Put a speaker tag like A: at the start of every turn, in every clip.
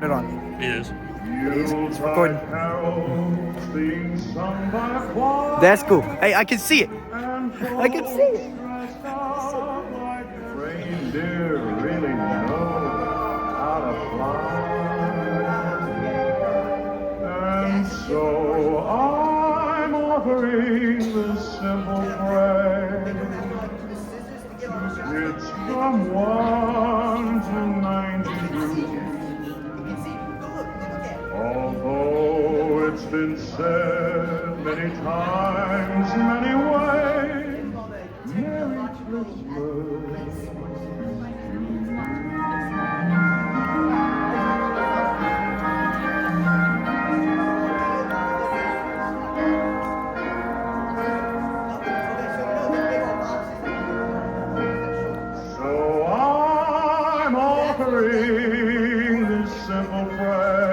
A: It on.
B: It is.
A: It is. It's recording. That's cool. Hey, I can see it. I can see it.
C: Reindeer really know how to fly. And so I'm offering this simple phrase. It's from 1 to 92. Although it's been said many times, many ways, Merry Christmas. So I'm offering this simple phrase.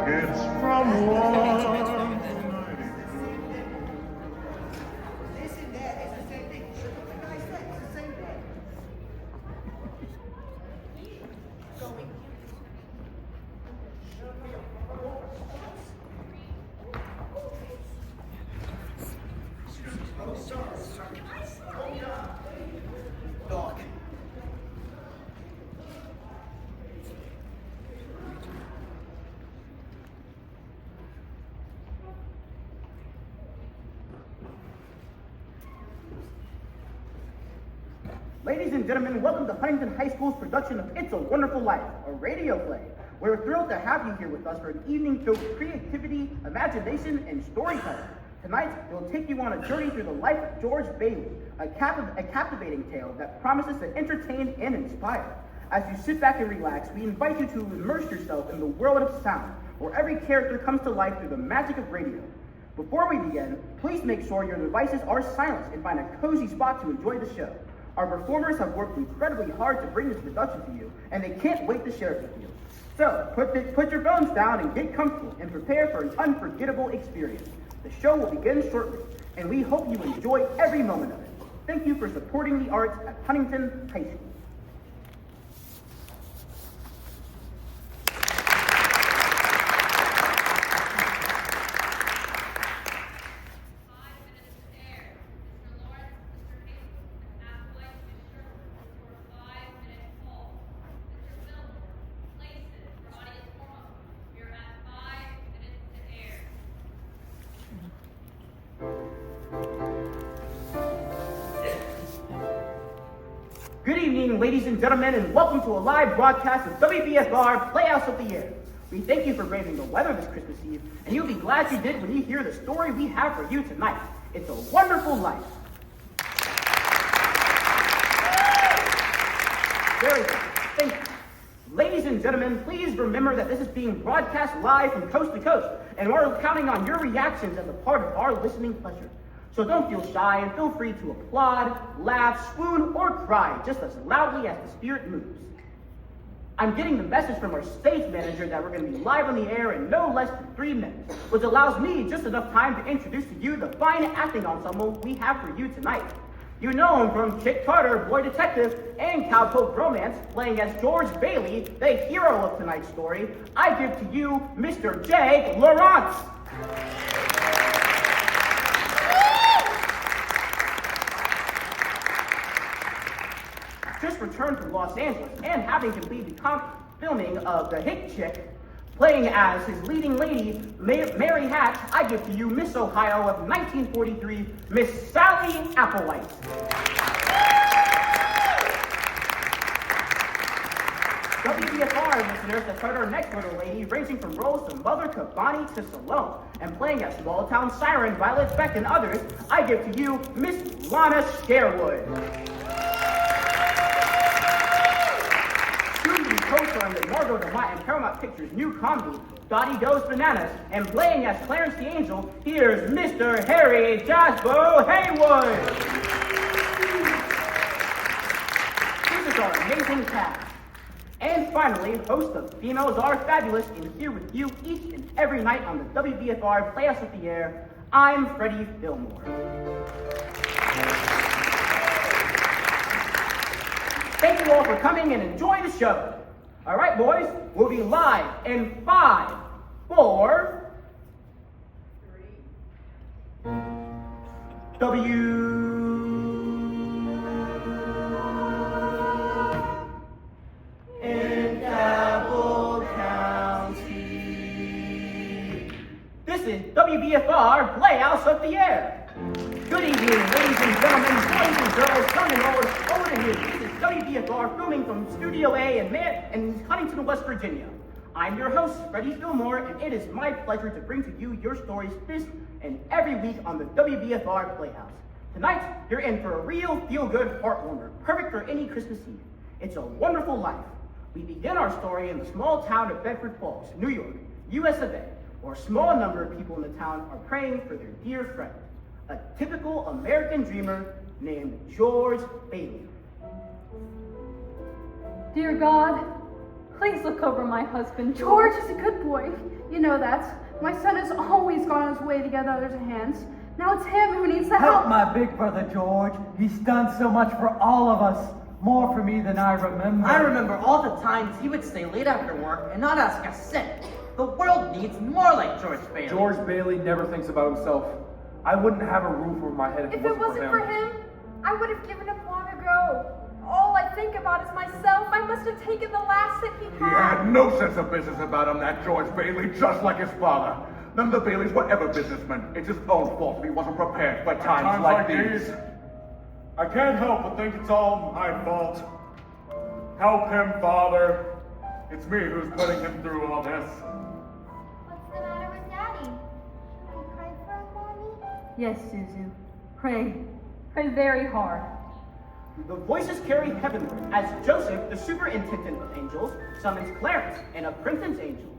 C: It's from 1 to 92.
D: Ladies and gentlemen, welcome to Huntington High School's production of It's a Wonderful Life, a radio play. We're thrilled to have you here with us for an evening filled with creativity, imagination, and storytelling. Tonight, we'll take you on a journey through the life of George Bailey, a captivating tale that promises to entertain and inspire. As you sit back and relax, we invite you to immerse yourself in the world of sound, where every character comes to life through the magic of radio. Before we begin, please make sure your devices are silenced and find a cozy spot to enjoy the show. Our performers have worked incredibly hard to bring this production to you, and they can't wait to share it with you. So, put your phones down and get comfortable and prepare for an unforgettable experience. The show will begin shortly, and we hope you enjoy every moment of it. Thank you for supporting the arts at Huntington High School. Good evening, ladies and gentlemen, and welcome to a live broadcast of WBFR Playhouse of the Year. We thank you for braving the weather this Christmas Eve, and you'll be glad you did when you hear the story we have for you tonight. It's a Wonderful Life. Very good. Thank you. Ladies and gentlemen, please remember that this is being broadcast live from coast to coast, and we're counting on your reactions as a part of our listening pleasure. So don't feel shy and feel free to applaud, laugh, swoon, or cry just as loudly as the spirit moves. I'm getting the message from our stage manager that we're going to be live on the air in no less than 3 minutes, which allows me just enough time to introduce to you the fine acting ensemble we have for you tonight. You know him from Chick Carter, Boy Detective, and Cowpoke Romance, playing as George Bailey, the hero of tonight's story. I give to you Mr. Jake Lawrence. Just returned from Los Angeles and having completed the filming of The Hit Chick, playing as his leading lady, Mary Hatch, I give to you Miss Ohio of 1943, Miss Sally Applewhite. WBFR listeners have heard our next little lady ranging from roles from Mother to Bonnie to Salome, and playing as small town siren Violet Beck and others, I give to you Miss Lana Sherwood. Co-starring with Margot DeMott in Paramount Pictures' new comedy, Dottie Goes Bananas, and playing as Clarence the Angel, here's Mr. Harry Jasbo Haywood. This is our amazing cast. And finally, host of Females Are Fabulous, and here with you each and every night on the WBFR Playhouse of the Air, I'm Freddie Fillmore. Thank you all for coming and enjoy the show. All right, boys, we'll be live in 5, 4, 3. In Cabell County. This is WBFR Playhouse of the Air. Good evening, ladies and gentlemen, boys and girls, young and old, old and new. This is WBFR filming from Studio A in Huntington, West Virginia. I'm your host, Freddie Fillmore, and it is my pleasure to bring to you your stories this and every week on the WBFR Playhouse. Tonight, you're in for a real feel-good heartwarmer, perfect for any Christmas Eve. It's a Wonderful Life. We begin our story in the small town of Bedford Falls, New York, US of A, where a small number of people in the town are praying for their dear friend, a typical American dreamer named George Bailey.
B: Dear God, please look over my husband. George is a good boy. You know that. My son has always gone his way to get others' hands. Now it's him who needs the help.
E: Help my big brother George. He's done so much for all of us. More for me than I remember.
F: I remember all the times he would stay late after work and not ask a cent. The world needs more like George Bailey.
G: George Bailey never thinks about himself. I wouldn't have a roof over my head if
B: If it wasn't for him, I would have given up long ago. All I think about is myself. I must have taken the last that he
C: He
B: had.
C: had no sense of business about him, that George Bailey, just like his father. None of the Baileys were ever businessmen. It's his own fault if he wasn't prepared for times like these.
H: I can't help but think it's all my fault. Help him, Father. It's me who's putting him through all this.
I: What's the matter with Daddy? Should we pray for him, Mommy?
B: Yes, Suzu. Pray. Pray very hard.
D: The voices carry heavenward as Joseph, the superintendent of angels, summons Clarence, an apprentice angel.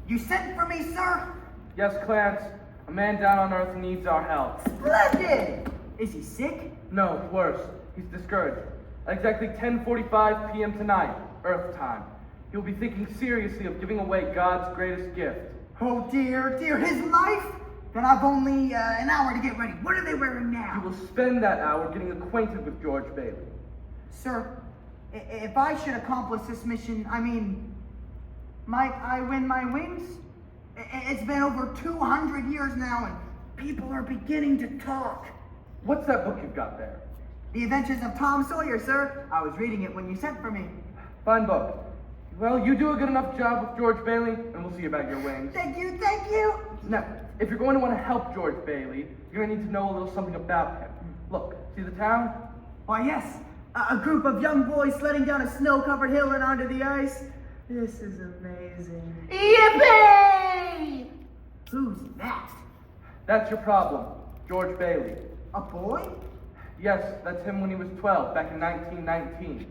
E: You sent for me, sir?
G: Yes, Clarence. A man down on earth needs our help.
E: Splendid!
D: Is he sick?
G: No, worse. He's discouraged. At exactly 10:45 p.m. tonight, Earth time, he'll be thinking seriously of giving away God's greatest gift.
E: Oh dear, his life? Then I've only an hour to get ready. What are they wearing
G: He
E: now?
G: will spend that hour getting acquainted with George Bailey.
E: Sir, if I should accomplish this mission, might I win my wings? It's been over 200 years now and people are beginning to talk.
G: What's that book you've got there?
E: The Adventures of Tom Sawyer, sir. I was reading it when you sent for me.
G: Fine book. Well, you do a good enough job with George Bailey, and we'll see about your wings.
E: Thank you.
G: Now, if you're going to want to help George Bailey, you're going to need to know a little something about him. Look, see the town?
E: Why, yes. A group of young boys sledding down a snow-covered hill and onto the ice. This is amazing.
D: Yippee!
E: Who's that?
G: That's your problem, George Bailey.
E: A boy?
G: Yes, that's him when he was 12, back in 1919.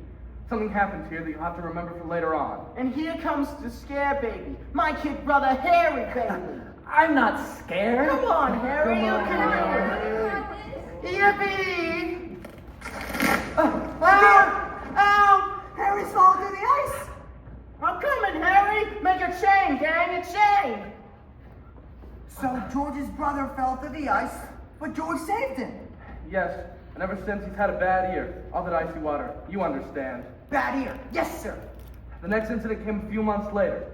G: Something happens here that you'll have to remember for later on.
D: And here comes the scare baby, my kid brother Harry Bailey.
F: I'm not scared.
D: Come on, Harry,
G: Come
D: you
G: on,
D: can do it. Yippee! Ow!
E: Harry's falling through the ice.
D: I'm coming, Harry! Make a chain, gang, a chain!
E: So George's brother fell through the ice, but George saved him.
G: Yes, and ever since he's had a bad ear. All that icy water, you understand.
E: Bad ear. Yes, sir.
G: The next incident came a few months later.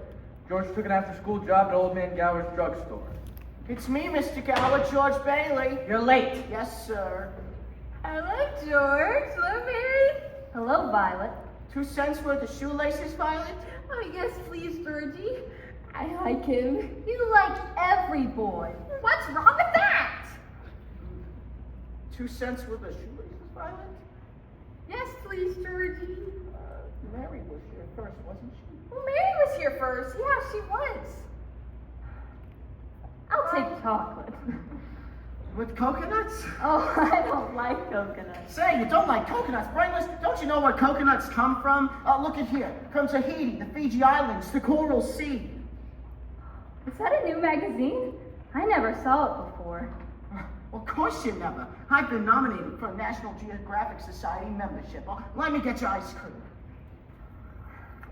G: George took an after-school job at Old Man Gower's drugstore.
D: It's me, Mr. Gower, George Bailey.
F: You're late.
D: Yes, sir.
B: Hello, George. Hello, Mary. Hello, Violet.
D: 2 cents worth of shoelaces, Violet?
B: Oh, yes, please, Georgie. I like him. You like every boy. What's wrong with that?
D: 2 cents worth of shoelaces, Violet?
B: Yes, please, Georgie.
D: Mary was here first, wasn't she?
B: Well, Mary was here first. Yeah, she was. I'll take chocolate.
D: With coconuts?
B: Oh, I don't like coconuts.
D: Say, you don't like coconuts, brainless? Don't you know where coconuts come from? Look at here. From Tahiti, the Fiji Islands, the Coral Sea.
B: Is that a new magazine? I never saw it before.
D: Of course you never. I've been nominated for a National Geographic Society membership. Let me get your ice cream.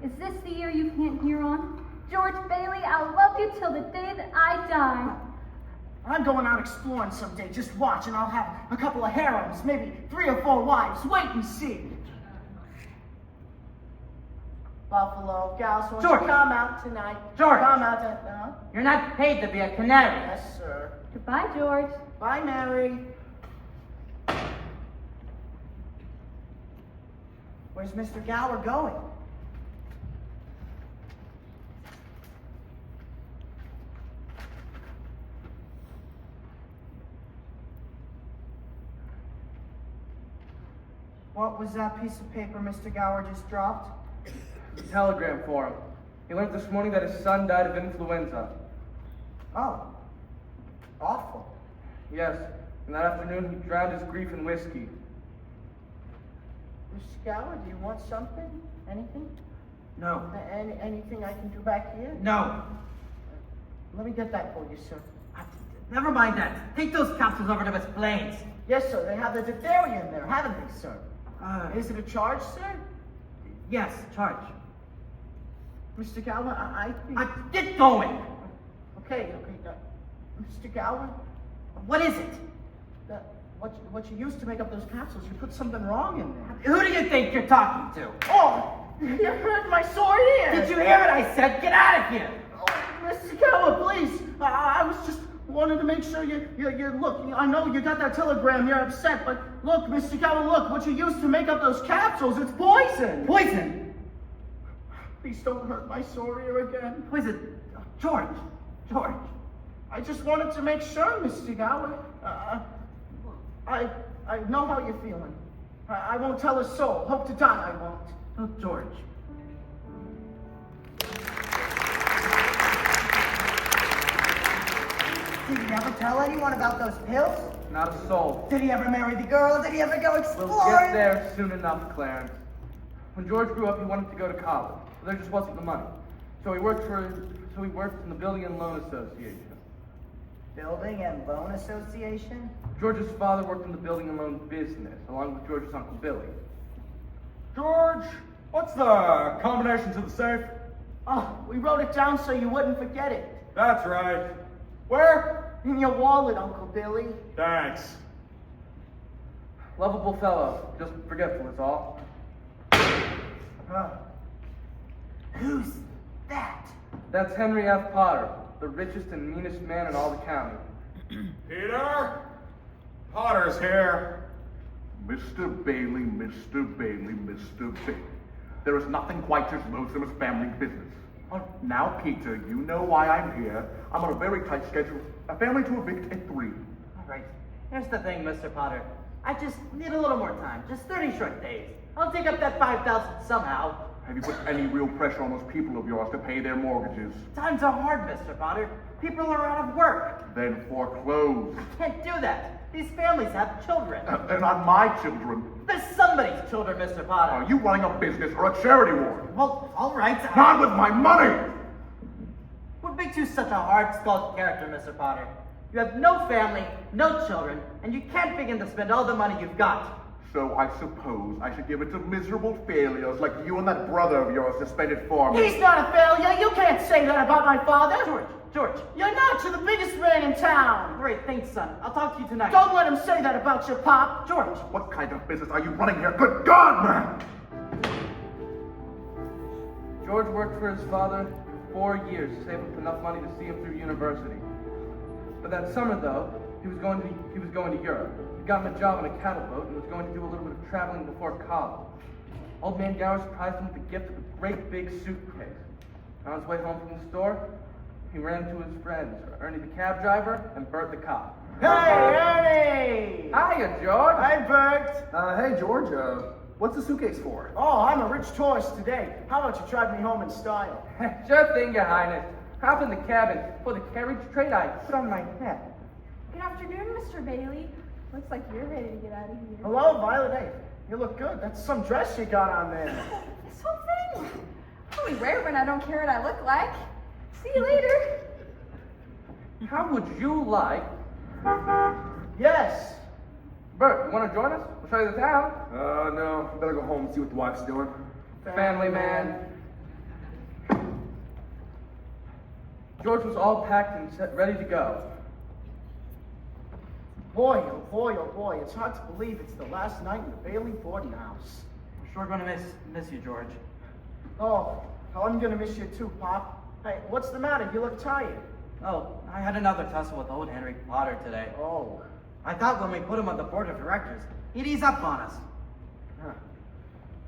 B: Is this the year you can't hear on? George Bailey, I'll love you till the day that I die.
D: I'm going out exploring someday. Just watch, and I'll have a couple of harems, maybe 3 or 4 wives. Wait and see.
E: Buffalo, Gals, won't
F: George.
E: you come out tonight?
F: George.
E: Come out.
F: You're not paid to be a canary.
E: Yes, sir.
B: Goodbye, George.
E: Bye, Mary. Where's Mr. Gower going? What was that piece of paper Mr. Gower just dropped?
G: A telegram for him. He learned this morning that his son died of influenza.
E: Oh. Awful.
G: Yes, and that afternoon he drowned his grief in whiskey.
E: Mr. Gower, do you want something? Anything?
F: No.
E: Anything I can do back here?
F: No.
E: Let me get that for you, sir.
F: Never mind that. Take those capsules over to Miss Blaine's.
E: Yes, sir. They have the diphtheria in there, haven't they, sir? Is it a charge, sir?
F: Yes, charge.
E: Mr. Gower, I think...
F: Get going!
E: Okay. Mr. Gower,
F: What is it?
E: what you used to make up those capsules, you put something wrong in there.
F: Who do you think you're talking to?
E: Oh! You hurt my sore ear!
F: Did you hear what I said? Get out of here!
E: Oh, Mr. Gower, please! I was just wanted to make sure you look, I know you got that telegram, you're upset, but look, Mr. Gower, look, what you used to make up those capsules, it's poison!
F: Poison?
E: Please don't hurt my sore ear again.
F: Poison? George!
E: I just wanted to make sure, Mr. Gower. I know how you're feeling. I won't tell a soul. Hope to die, I won't.
F: Oh, George.
E: Did he ever tell anyone about those pills?
G: Not a soul.
E: Did he ever marry the girl? Did he ever go exploring?
G: We'll get there soon enough, Clarence. When George grew up, he wanted to go to college, but there just wasn't the money. So he worked in the Building and Loan Association.
E: Building and Loan Association?
G: George's father worked in the building and loan business, along with George's Uncle Billy.
H: George, what's the combination to the safe?
E: Oh, we wrote it down so you wouldn't forget it.
H: That's right. Where?
E: In your wallet, Uncle Billy.
H: Thanks.
G: Lovable fellow, just forgetful is all.
E: Who's that?
G: That's Henry F. Potter, the richest and meanest man in all the county.
H: Peter? Potter's here.
C: Mr. Bailey, Mr. Bailey, Mr. Bailey. There is nothing quite as loathsome as family business. Now, Peter, you know why I'm here. I'm on a very tight schedule. A family to evict at 3.
F: All right. Here's the thing, Mr. Potter. I just need a little more time. Just 30 short days. I'll take up that 5,000 somehow.
C: Have you put any real pressure on those people of yours to pay their mortgages?
F: Times are hard, Mr. Potter. People are out of work.
C: Then foreclose.
F: Can't do that. These families have children.
C: They're not my children.
F: They're somebody's children, Mr. Potter.
C: Are you running a business or a charity ward?
F: Well, all right.
C: Not with my money!
F: What makes you such a hard-skulled character, Mr. Potter? You have no family, no children, and you can't begin to spend all the money you've got.
C: So I suppose I should give it to miserable failures like you and that brother of yours to spend it for me.
E: He's not a failure. You can't say that about my father.
F: George.
E: You're not. You're the biggest man in town.
F: Great, thanks, son. I'll talk to you tonight.
E: Don't let him say that about your pop.
F: George.
C: What kind of business are you running here? Good God, man!
G: George worked for his father for 4 years to save up enough money to see him through university. But that summer, though, he was going to Europe. He got him a job on a cattle boat and was going to do a little bit of traveling before college. Old man Gower surprised him with the gift of a great big suitcase. On his way home from the store, he ran into his friends, Ernie the cab driver and Bert the cop.
E: Hey, Ernie!
G: Hiya, George.
E: Hi, Bert.
A: Hey, George, what's the suitcase for?
E: Oh, I'm a rich tourist today. How about you drive me home in style?
G: Sure thing, Your Highness. Hop in the cabin. For the carriage trade, I put on my hat.
B: Good afternoon, Mr. Bailey. Looks like you're ready to get out of here.
E: Hello, Violet. Hey, you look good. That's some dress you got on there.
B: This whole thing. I only wear it when I don't care what I look like. See you later.
G: How would you like...
E: Yes.
G: Bert, you want to join us? We'll show you the town.
A: No. Better go home and see what the wife's doing.
G: Family man. George was all packed and set, ready to go.
E: Boy, oh boy, oh boy. It's hard to believe it's the last night in the Bailey boarding house.
F: We're sure going to miss you, George.
D: Oh, I'm gonna miss you too, Pop. Hey, what's the matter? You look tired.
F: Oh, I had another tussle with old Henry Potter today.
D: Oh.
F: I thought when we put him on the board of directors, he'd ease up on us.
D: Huh.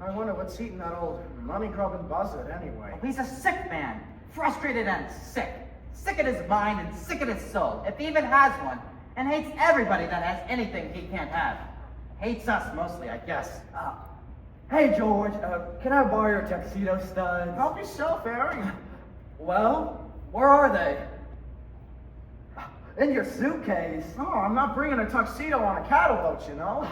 D: I wonder what's eating that old money-grubbing buzzard anyway.
F: He's a sick man. Frustrated and sick. Sick in his mind and sick in his soul, if he even has one. And hates everybody that has anything he can't have. Hates us mostly, I guess.
A: Hey, George, can I borrow your tuxedo studs?
D: Help yourself, Harry.
A: Well, where are they? In your suitcase.
D: Oh, I'm not bringing a tuxedo on a cattle boat, you know.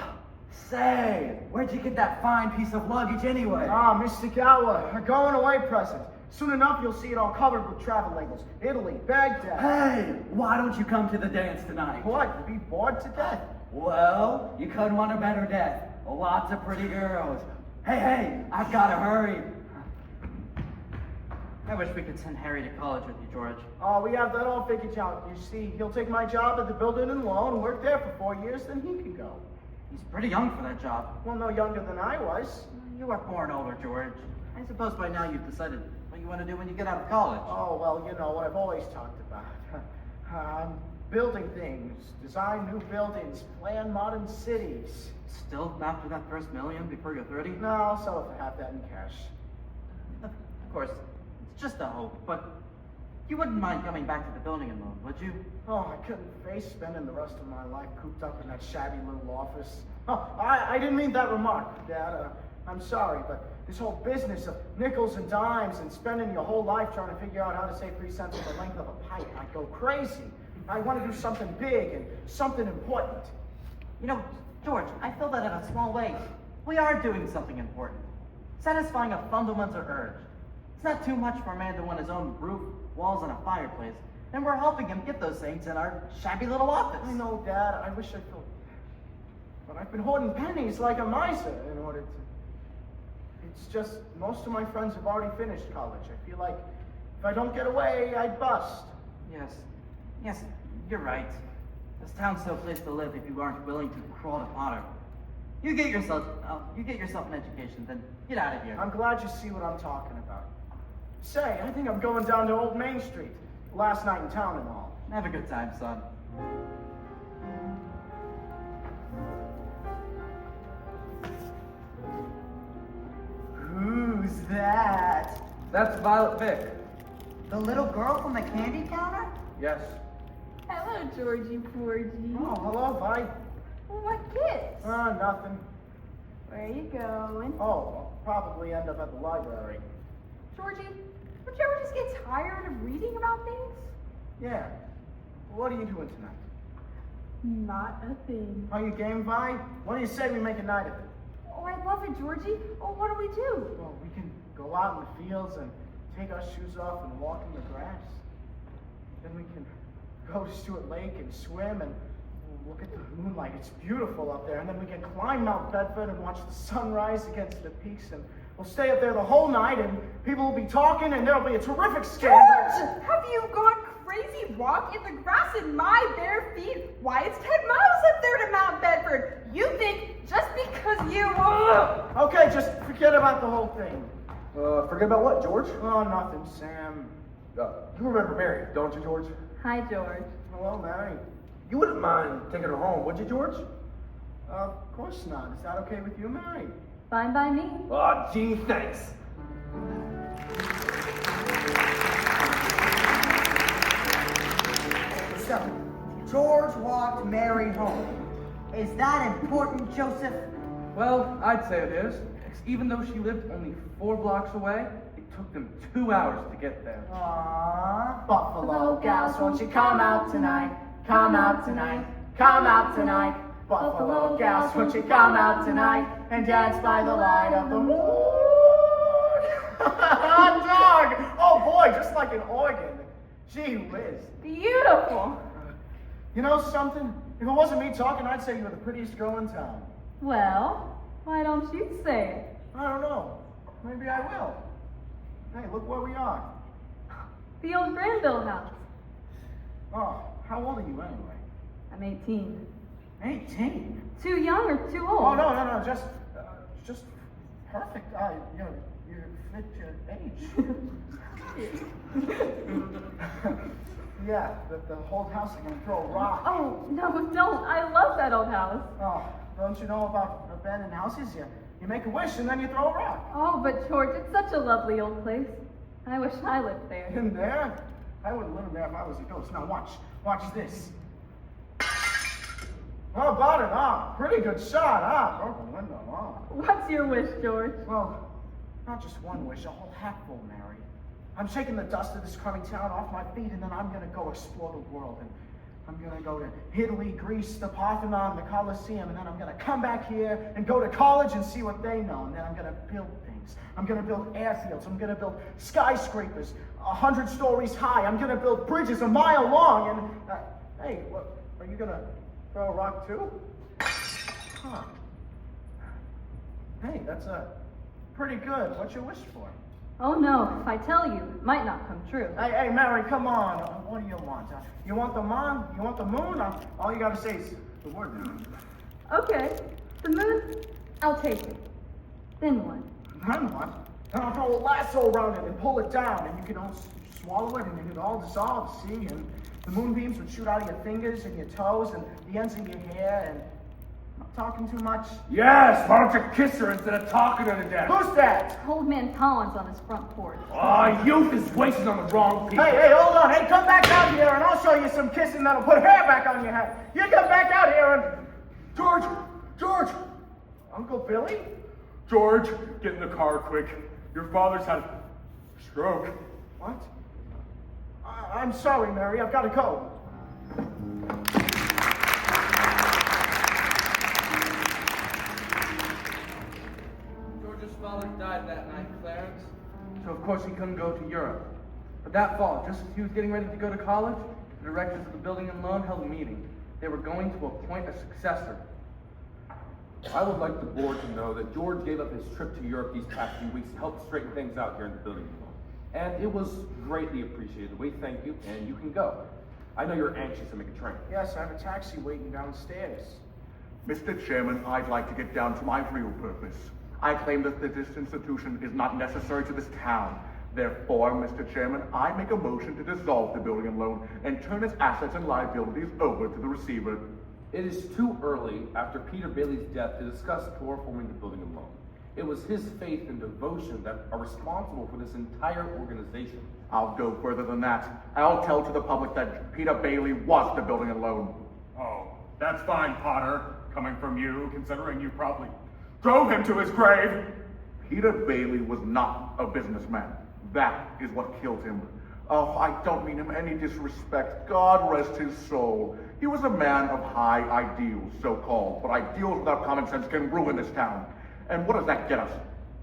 A: Say, where'd you get that fine piece of luggage anyway?
D: Ah, Mr. Gower, a going away present. Soon enough, you'll see it all covered with travel labels. Italy, Baghdad.
A: Hey, why don't you come to the dance tonight?
D: What? You'd be bored to death.
A: Well, you couldn't want a better death. Lots of pretty girls. Hey, I've got to hurry.
F: I wish we could send Harry to college with you, George.
D: Oh, we have that all figured out. You see, he'll take my job at the building and loan, work there for 4 years, then he can go.
F: He's pretty young for that job.
D: Well, no younger than I was.
F: You were born older, George. I suppose by now you've decided what you want to do when you get out of college.
D: Oh, well, you know what I've always talked about. Building things, design new buildings, plan modern cities.
F: Still after that first million before you're 30?
D: No, I'll sell it for half that in cash.
F: Of course, it's just a hope, but you wouldn't mind coming back to the building and loan, would you?
D: Oh, I couldn't face spending the rest of my life cooped up in that shabby little office. Oh, I didn't mean that remark, Dad. I'm sorry, but this whole business of nickels and dimes and spending your whole life trying to figure out how to save 3 cents on the length of a pipe, I'd go crazy. I want to do something big and something important.
F: You know, George, I feel that in a small way. We are doing something important. Satisfying a fundamental urge. It's not too much for a man to want his own roof, walls, and a fireplace. And we're helping him get those things in our shabby little office.
D: I know, Dad. I wish I could. But I've been hoarding pennies like a miser in order to... It's just, most of my friends have already finished college. I feel like if I don't get away, I'd bust.
F: Yes, you're right. This town's no place to live if you aren't willing to crawl to Potter. You get yourself an education, then get out of here.
D: I'm glad you see what I'm talking about. Say, I think I'm going down to Old Main Street. Last night in town and all.
F: Have a good time, son.
E: Who's that?
G: That's Violet Vick.
E: The little girl from the candy counter?
G: Yes.
B: Hello, Georgie Porgy.
D: Oh, hello, Vi.
B: What kids?
D: Nothing.
B: Where are you going?
D: Oh, I'll probably end up at the library.
B: Georgie, don't you ever just get tired of reading about things?
D: Yeah. What are you doing tonight?
B: Not a thing.
D: Are you game, Vi? What do you say we make a night of it?
B: Oh, I love it, Georgie. Oh, what do we do?
D: Well, we can go out in the fields and take our shoes off and walk in the grass. Then we can go to Stewart Lake and swim and look at the moonlight. It's beautiful up there. And then we can climb Mount Bedford and watch the sunrise against the peaks. And we'll stay up there the whole night and people will be talking and there'll be a terrific scandal.
B: George! Have you gone crazy? Walk in the grass in my bare feet? Why, it's 10 miles up there to Mount Bedford. You think just because you...
D: Okay, just forget about the whole thing.
H: Forget about what, George?
D: Oh, nothing, Sam.
H: You remember Mary, don't you, George?
B: Hi, George.
D: Hello, Mary.
H: You wouldn't mind taking her home, would you, George?
D: Of course not. Is that okay with you, Mary?
B: Fine by me.
H: Oh, gee, thanks.
E: So, George walked Mary home. Is that important, Joseph?
G: Well, I'd say it is. Even though she lived only 4 blocks away, it took them 2 hours to get there.
E: Aww.
D: Buffalo gals, won't you come out tonight? Come out tonight. Come out tonight. Buffalo gals, won't you come out tonight and dance by the light of the moon? Dog! Oh boy, just like an organ. Gee whiz.
B: Beautiful.
D: You know something? If it wasn't me talking, I'd say you were the prettiest girl in town.
B: Well, why don't you say it?
D: I don't know. Maybe I will. Hey, look where we are.
B: The old Granville house.
D: Oh, how old are you anyway?
B: I'm 18.
D: 18?
B: Too young or too old?
D: Oh, no, just perfect. You're fit your age. Yeah, the whole house is gonna throw a rock.
B: Oh, no, don't. I love that old house.
D: Oh, don't you know about abandoned houses? You make a wish and then you throw a rock.
B: Oh, but George, it's such a lovely old place. I wish I lived there.
D: In there? I wouldn't live there if I was a ghost. Now watch this. How about it, huh? Pretty good shot, huh? Broken window, huh?
B: What's your wish, George?
D: Well, not just one wish, a whole hatful, Mary. I'm shaking the dust of this crummy town off my feet, and then I'm gonna go explore the world. And I'm gonna go to Italy, Greece, the Parthenon, the Colosseum, and then I'm gonna come back here and go to college and see what they know. And then I'm gonna build things. I'm gonna build airfields. I'm gonna build skyscrapers 100 stories high. I'm gonna build bridges a mile long. And hey, what, are you gonna throw a rock too? Huh. Hey, that's pretty good. What's your wish for?
B: Oh no, if I tell you, it might not come true.
D: Hey, Mary, come on. What do you want? You want the moon? You want the moon? All you gotta say is the word moon.
B: Okay, the moon, I'll take it. Then what?
D: Then what? Then I'll throw a lasso around it and pull it down, and you can all swallow it, and it would all dissolve, see? And the moonbeams would shoot out of your fingers and your toes and the ends of your hair, and I'm not talking too much.
H: Yes, why don't you kiss her instead of talking her to death?
D: Who's that?
B: Old man Collins on his front porch.
H: Youth is wasted on the wrong people.
D: Hey, hold on. Hey, come back out here, and I'll show you some kissing that'll put hair back on your head. You come back out here and...
C: George!
D: Uncle Billy?
H: George, get in the car quick. Your father's had a stroke.
D: What? I'm sorry, Mary. I've got to go.
G: George's father died that night, Clarence, so of course he couldn't go to Europe. But that fall, just as he was getting ready to go to college, the directors of the building and loan held a meeting. They were going to appoint a successor.
J: I would like the board to know that George gave up his trip to Europe these past few weeks to help straighten things out here in the building. And it was greatly appreciated. We thank you, and you can go. I know you're anxious to make a train.
D: Yes, I have a taxi waiting downstairs.
C: Mr. Chairman, I'd like to get down to my real purpose. I claim that this institution is not necessary to this town. Therefore, Mr. Chairman, I make a motion to dissolve the building and loan and turn its assets and liabilities over to the receiver.
J: It is too early after Peter Bailey's death to discuss chloroforming the building and loan. It was his faith and devotion that are responsible for this entire organization.
C: I'll go further than that. I'll tell to the public that Peter Bailey was the building and loan.
H: Oh, that's fine, Potter. Coming from you, considering you probably drove him to his grave.
C: Peter Bailey was not a businessman. That is what killed him. Oh, I don't mean him any disrespect. God rest his soul. He was a man of high ideals, so-called, but ideals without common sense can ruin this town. And what does that get us?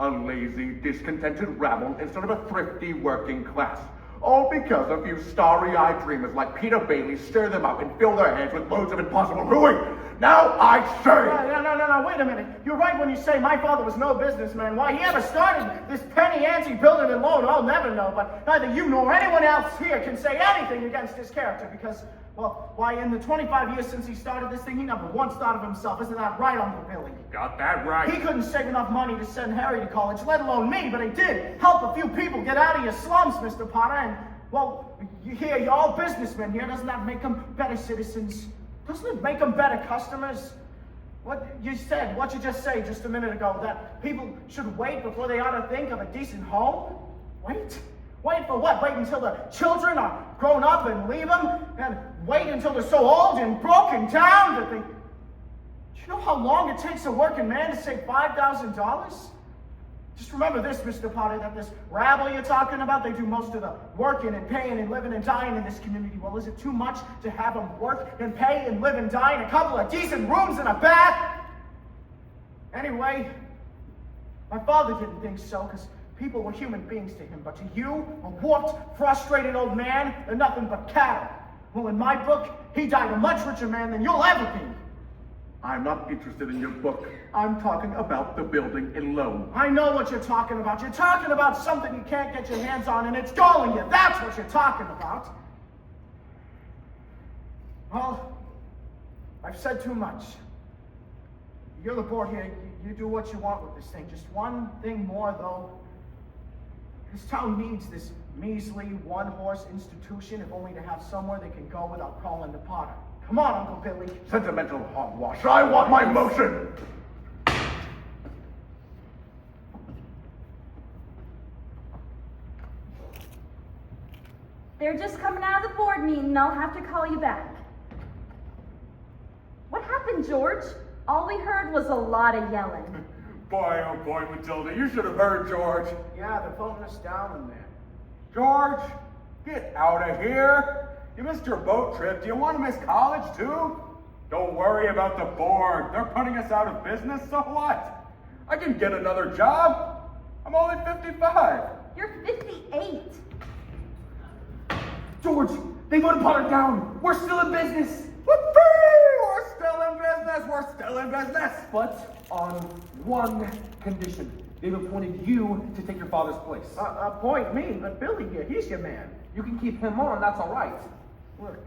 C: A lazy, discontented rabble instead of a thrifty working class. All because a few starry-eyed dreamers like Peter Bailey stir them up and fill their heads with loads of impossible ruin. Now I say...
D: No, wait a minute. You're right when you say my father was no businessman. Why he ever started this penny ante building and loan, I'll never know. But neither you nor anyone else here can say anything against his character because, well, why in the 25 years since he started this thing, he never once thought of himself. Isn't that right, Uncle Billy?
H: Got that right.
D: He couldn't save enough money to send Harry to college, let alone me, but he did help a few people get out of your slums, Mr. Potter. And, well, you're all businessmen here. Doesn't that make them better citizens? Doesn't it make them better customers? What you just say just a minute ago, that people should wait before they ought to think of a decent home? Wait? Wait for what? Wait until the children are grown up and leave them? And wait until they're so old and broken down that they... Do you know how long it takes a working man to save $5,000? Just remember this, Mr. Potter, that this rabble you're talking about, they do most of the working and paying and living and dying in this community. Well, is it too much to have them work and pay and live and die in a couple of decent rooms and a bath? Anyway, my father didn't think so, because people were human beings to him. But to you, a warped, frustrated old man, they're nothing but cattle. Well, in my book, he died a much richer man than you'll ever be.
C: I'm not interested in your book. I'm talking about the building and loan.
D: I know what you're talking about. You're talking about something you can't get your hands on, and it's galling you. That's what you're talking about. Well, I've said too much. You're the board here. You do what you want with this thing. Just one thing more, though. This town needs this measly one-horse institution if only to have somewhere they can go without calling the Potter. Come on, Uncle Billy.
C: Sentimental hogwash. I want my motion.
K: They're just coming out of the board meeting. I'll have to call you back. What happened, George? All we heard was a lot of yelling.
H: Boy, oh boy, Matilda, you should have heard George.
D: Yeah, they're voting us down in there.
H: George, get out of here. You missed your boat trip. Do you want to miss college too? Don't worry about the board. They're putting us out of business, so what? I can get another job. I'm only 55.
K: You're 58.
C: George, they voted Potter down. We're still in business.
H: Whoopee! We're still in business. We're still in business.
J: But on one condition. They've appointed you to take your father's place.
D: Appoint me, but Billy here, he's your man.
J: You can keep him on, that's all right.
D: Look,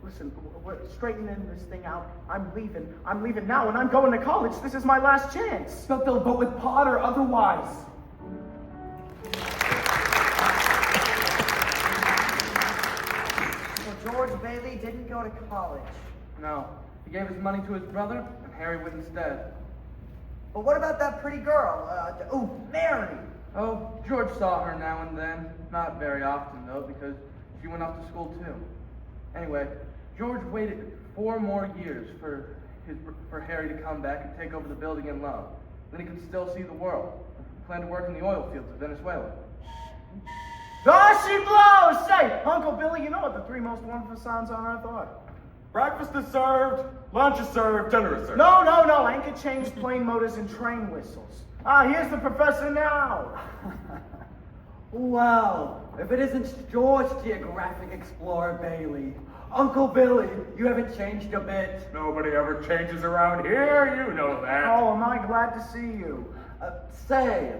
D: listen, we're straightening this thing out. I'm leaving. I'm leaving now, and I'm going to college. This is my last chance.
J: But they'll vote with Potter otherwise.
E: So George Bailey didn't go to college.
G: No, he gave his money to his brother, and Harry went instead.
E: But what about that pretty girl? Mary.
G: Oh, George saw her now and then. Not very often, though, because she went off to school, too. Anyway, George waited 4 more years for Harry to come back and take over the building in love. Then he could still see the world. He planned to work in the oil fields of Venezuela.
D: There she blows! Say, Uncle Billy, you know what the 3 most wonderful sounds on earth are?
H: Breakfast is served, lunch is served, dinner is served.
D: No, anchor chains, plane motors, and train whistles. Here's the professor now.
A: Well, if it isn't George Geographic Explorer Bailey. Uncle Billy, you haven't changed a bit.
H: Nobody ever changes around here, you know that.
D: Oh, am I glad to see you.
A: Say,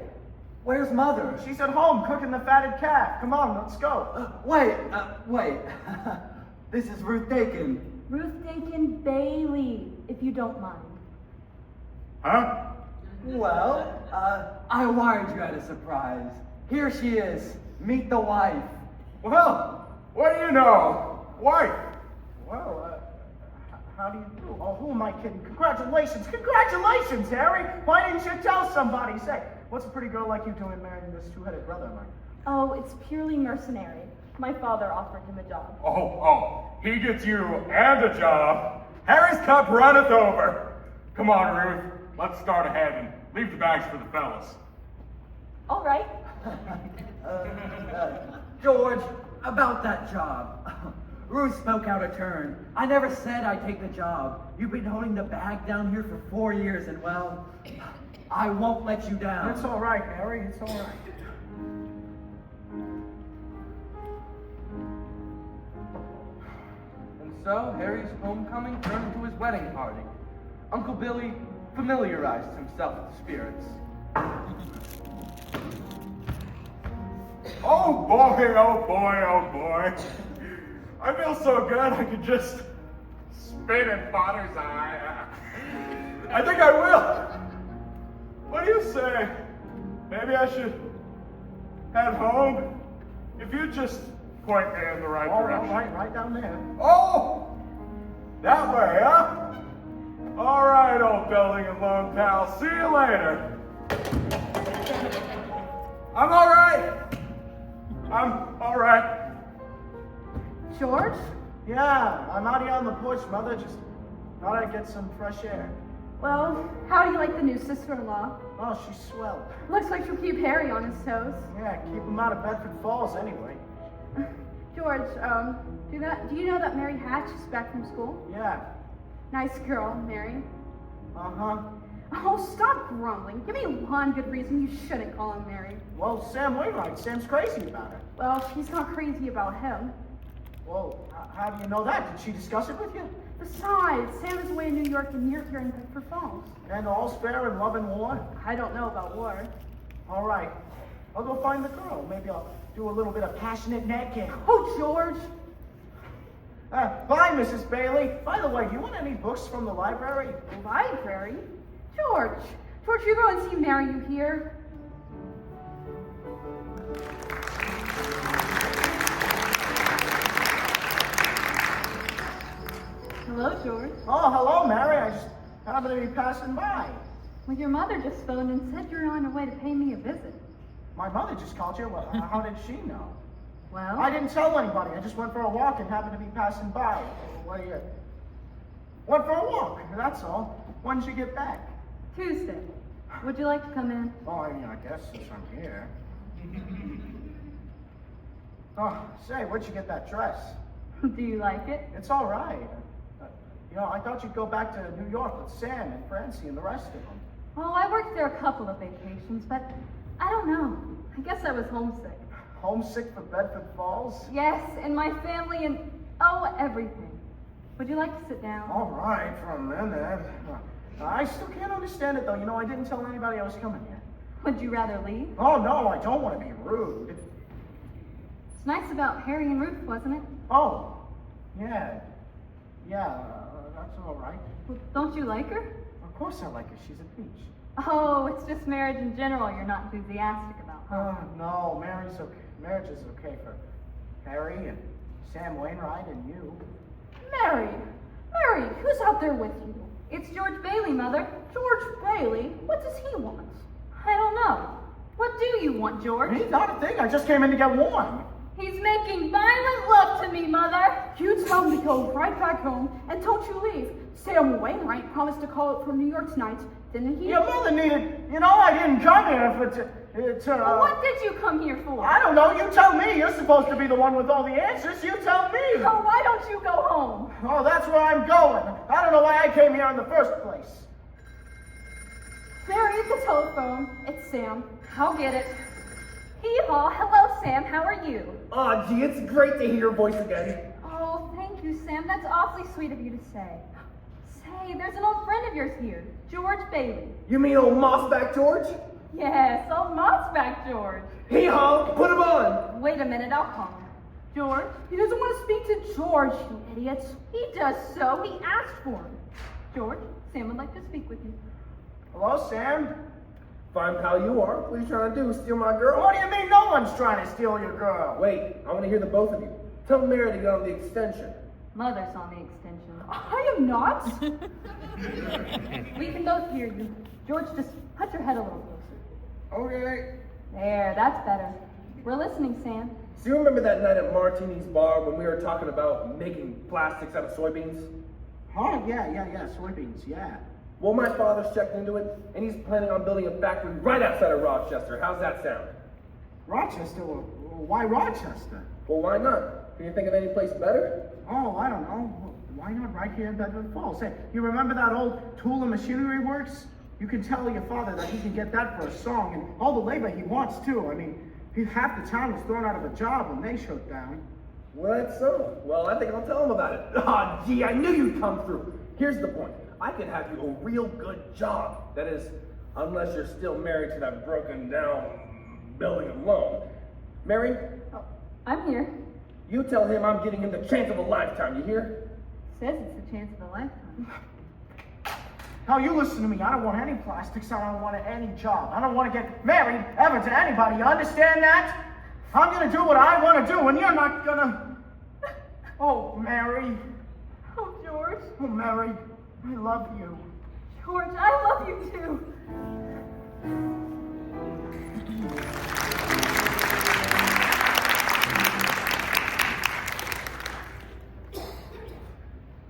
A: where's Mother?
D: She's at home cooking the fatted calf. Come on, let's go.
A: Wait. This is Ruth Dakin.
K: Ruth Dakin Bailey, if you don't mind.
H: Huh?
A: Well, I warned you at a surprise. Here she is. Meet the wife.
H: Well, what do you know? Wife.
D: Well, how do you do? Oh, who am I kidding? Congratulations, Harry. Why didn't you tell somebody? Say, what's a pretty girl like you doing marrying this 2-headed brother of mine?
K: Oh, it's purely mercenary. My father offered him a job.
H: Oh, he gets you and a job. Harry's cup runneth over. Come on, Ruth. Let's start ahead and leave the bags for the fellas.
K: All right.
A: George, about that job. Ruth spoke out of turn. I never said I'd take the job. You've been holding the bag down here for 4 years, and well, I won't let you down.
D: It's all right, Harry. It's all right.
G: And so, Harry's homecoming turned into his wedding party. Uncle Billy familiarized himself with the spirits.
H: Oh boy, oh boy, oh boy. I feel so good I could just spit in Potter's eye. I think I will. What do you say? Maybe I should head home? If you just point me in the right direction.
D: Right down there.
H: Oh! That way, huh? All right, old building and loan pal. See you later. I'm all right. I'm all right.
B: George?
D: Yeah, I'm out here on the porch, Mother. Just thought I'd get some fresh air.
B: Well, how do you like the new sister-in-law?
D: Oh, she's swell.
B: Looks like she'll keep Harry on his toes.
D: Yeah, keep him out of Bedford Falls anyway.
B: George, do you know that Mary Hatch is back from school?
D: Yeah.
B: Nice girl, Mary.
D: Uh-huh.
B: Oh, stop grumbling. Give me one good reason you shouldn't call him Mary.
D: Well, Sam Wainwright. Sam's crazy about her.
B: Well, she's not crazy about him.
D: Well, how do you know that? Did she discuss it with you?
B: Besides, Sam is away in New York and you're here in Bedford Falls.
D: And all's fair in love and war?
B: I don't know about war.
D: All right. I'll go find the girl. Maybe I'll do a little bit of passionate necking.
B: Oh, George!
D: Bye, Mrs. Bailey. By the way, do you want any books from the library?
B: Library? George! George, you go and see Mary, you hear?
D: Oh, hello, Mary. I just happened to be passing by.
B: Well, your mother just phoned and said you're on your way to pay me a visit.
D: My mother just called you. Well, how did she know?
B: Well,
D: I didn't tell anybody. I just went for a walk and happened to be passing by. What do you... Went for a walk, that's all. When did you get back?
B: Tuesday. Would you like to come in?
D: Oh, I mean, I guess since I'm here. Oh, say, where'd you get that dress?
B: Do you like it?
D: It's all right. I thought you'd go back to New York with Sam and Francie and the rest of them.
B: Oh, I worked there a couple of vacations, but I don't know. I guess I was homesick.
D: Homesick for Bedford Falls?
B: Yes, and my family and, oh, everything. Would you like to sit down?
D: All right, for a minute. I still can't understand it, though. I didn't tell anybody I was coming here.
B: Would you rather leave?
D: Oh, no, I don't want to be rude.
B: It's nice about Harry and Ruth, wasn't it?
D: Oh, yeah. Yeah, that's all right.
B: Well, don't you like her?
D: Of course I like her. She's a peach.
B: Oh, it's just marriage in general you're not enthusiastic about, huh?
D: No, marriage is okay for Harry and Sam Wainwright and you.
B: Mary! Mary, who's out there with you? It's George Bailey, Mother. George Bailey? What does he want? I don't know. What do you want, George?
D: Me? Not a thing. I just came in to get warm.
B: He's making violent love to me, Mother. You tell him to go right back home and don't you leave. Sam Wainwright promised to call it from New York tonight, didn't he?
D: Your mother needed... I didn't come here
B: Well, what did you come here for?
D: I don't know. You tell me. You're supposed to be the one with all the answers. You tell me.
B: Oh, why don't you go home?
D: Oh, that's where I'm going. I don't know why I came here in the first place.
B: Mary at the telephone. It's Sam. I'll get it. Hee-haw. Hello, Sam. How are you?
L: Aw, gee, it's great to hear your voice again.
B: Oh, thank you, Sam. That's awfully sweet of you to say. Say, there's an old friend of yours here, George Bailey.
L: You mean old Mossback George?
B: Yes, old Mossback George.
L: Hee-haw, put him on.
B: Wait a minute, I'll call him. George? He doesn't want to speak to George, you idiots. He does so. He asked for him. George, Sam would like to speak with you.
D: Hello, Sam?
L: Fine pal you are. What are you trying to do, steal my girl?
D: What do you mean no one's trying to steal your girl?
L: Wait, I want to hear the both of you. Tell Mary to get on the extension.
B: Mother's on the extension. I am not. We can both hear you. George, just put your head a little closer.
L: Okay.
B: There, that's better. We're listening, Sam.
L: So you remember that night at Martini's bar when we were talking about making plastics out of soybeans?
D: Oh, yeah, soybeans, yeah.
L: Well, my father's checked into it, and he's planning on building a factory right outside of Rochester. How's that sound?
D: Rochester? Why Rochester?
L: Well, why not? Can you think of any place better?
D: Oh, I don't know. Why not right here in Bedford Falls? Hey, you remember that old Tool and Machinery Works? You can tell your father that he can get that for a song, and all the labor he wants, too. I mean, half the town was thrown out of a job when they shut down.
L: Well, that's so. Well, I think I'll tell him about it. Oh, gee, I knew you'd come through. Here's the point. I could have you a real good job. That is, unless you're still married to that broken down building alone. Mary?
B: Oh, I'm here.
L: You tell him I'm giving him the chance of a lifetime, you hear?
B: Says it's the chance of a lifetime.
D: Now, you listen to me. I don't want any plastics. I don't want any job. I don't want to get married ever to anybody. You understand that? I'm going to do what I want to do, and you're not going to... Oh, Mary.
B: Oh, George.
D: Oh, Mary. I love you.
B: George, I love you too.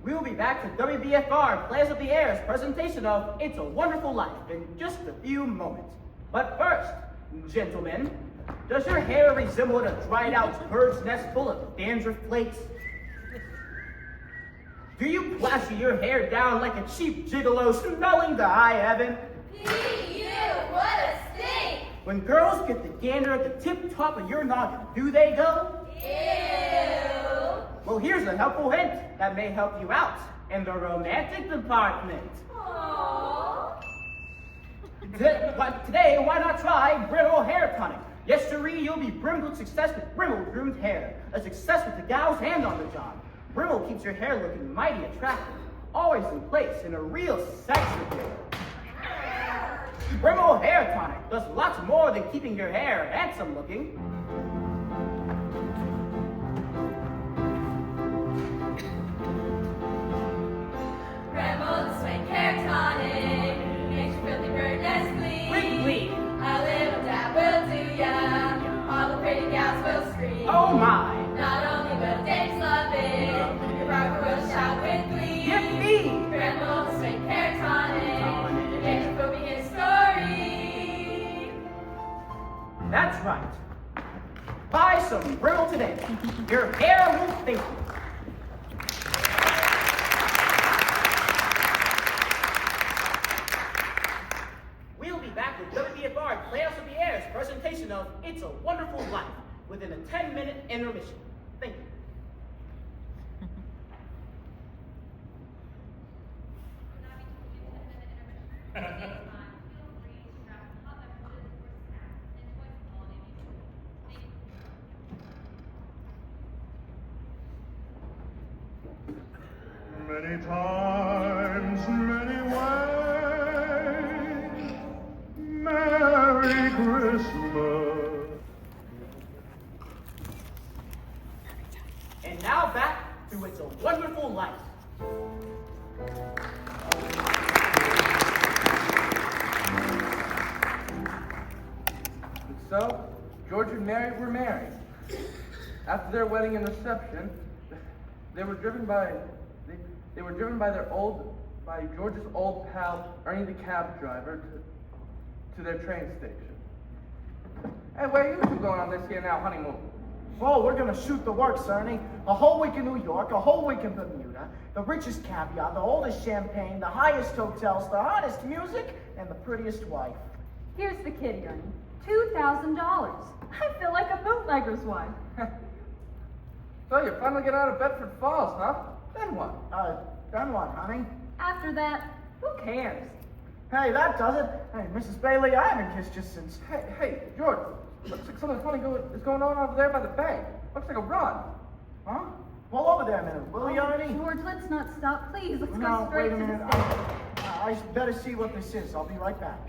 F: We'll be back to WBFR Plays of the Air's presentation of It's a Wonderful Life in just a few moments. But first, gentlemen, does your hair resemble a dried out bird's nest full of dandruff flakes? Do you plaster your hair down like a cheap gigolo smelling to high heaven?
I: Ew, what a stink!
F: When girls get the gander at the tip top of your noggin, do they go?
I: Ew!
F: Well, here's a helpful hint that may help you out in the romantic department.
I: Aww.
F: But today, why not try Brittle Hair Tonic? Yes, sirree, you'll be brimmed with success with Brimble groomed hair. A success with the gal's hand on the job. Brimble keeps your hair looking mighty attractive, always in place in a real sex appeal. Brimble Hair Tonic does lots more than keeping your hair handsome looking.
D: Oh my!
M: Not only will Dave's love it, your Rocker will shout with glee.
D: Yippee!
M: Grandma will straight hair tonic, the Danger will be his story.
D: That's right. Buy some Brittle today. Your hair will thank you. We'll be back with WBFR Playhouse of the Air's presentation of It's a Wonderful Life within a 10-minute intermission. Thank you.
H: Many times, many ways. Merry Christmas.
D: And now back to It's a Wonderful Life.
G: So, George and Mary were married. After their wedding and reception, they were driven by George's old pal Ernie the cab driver to their train station. Hey, where are you two going on this here now honeymoon?
E: Oh, we're gonna shoot the works, Ernie. A whole week in New York, a whole week in Bermuda, the richest caviar, the oldest champagne, the highest hotels, the hottest music, and the prettiest wife.
K: Here's the kitty, Ernie. $2,000. I feel like a bootlegger's wife.
G: So you finally get out of Bedford Falls, huh? Then what?
E: Then what, honey?
K: After that, who cares?
E: Hey, that does it. Hey, Mrs. Bailey, I haven't kissed you since.
G: Hey, George, looks like something funny is going on over there by the bank. Looks like a run.
E: Huh? Pull over there a minute, will you, Ernie?
B: George, let's not stop, please. Let's
E: No,
B: go straight
E: wait a
B: to
E: minute.
B: the station.
E: I better see what this is. I'll be right back.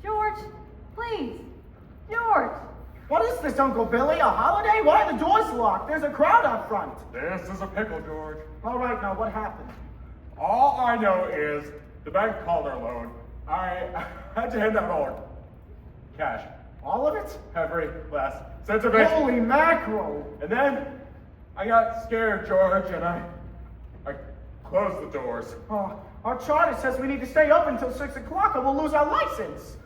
B: George, please. George.
E: What is this, Uncle Billy? A holiday? Why are the doors locked? There's a crowd out front.
H: This is a pickle, George.
E: All right, now what happened?
H: All I know is the bank called our loan. I had to hand out all cash.
E: All of it?
H: Every last cent of it.
E: Holy mackerel!
H: And then I got scared, George, and I closed the doors.
E: Oh, our charter says we need to stay open until 6 o'clock or we'll lose our license.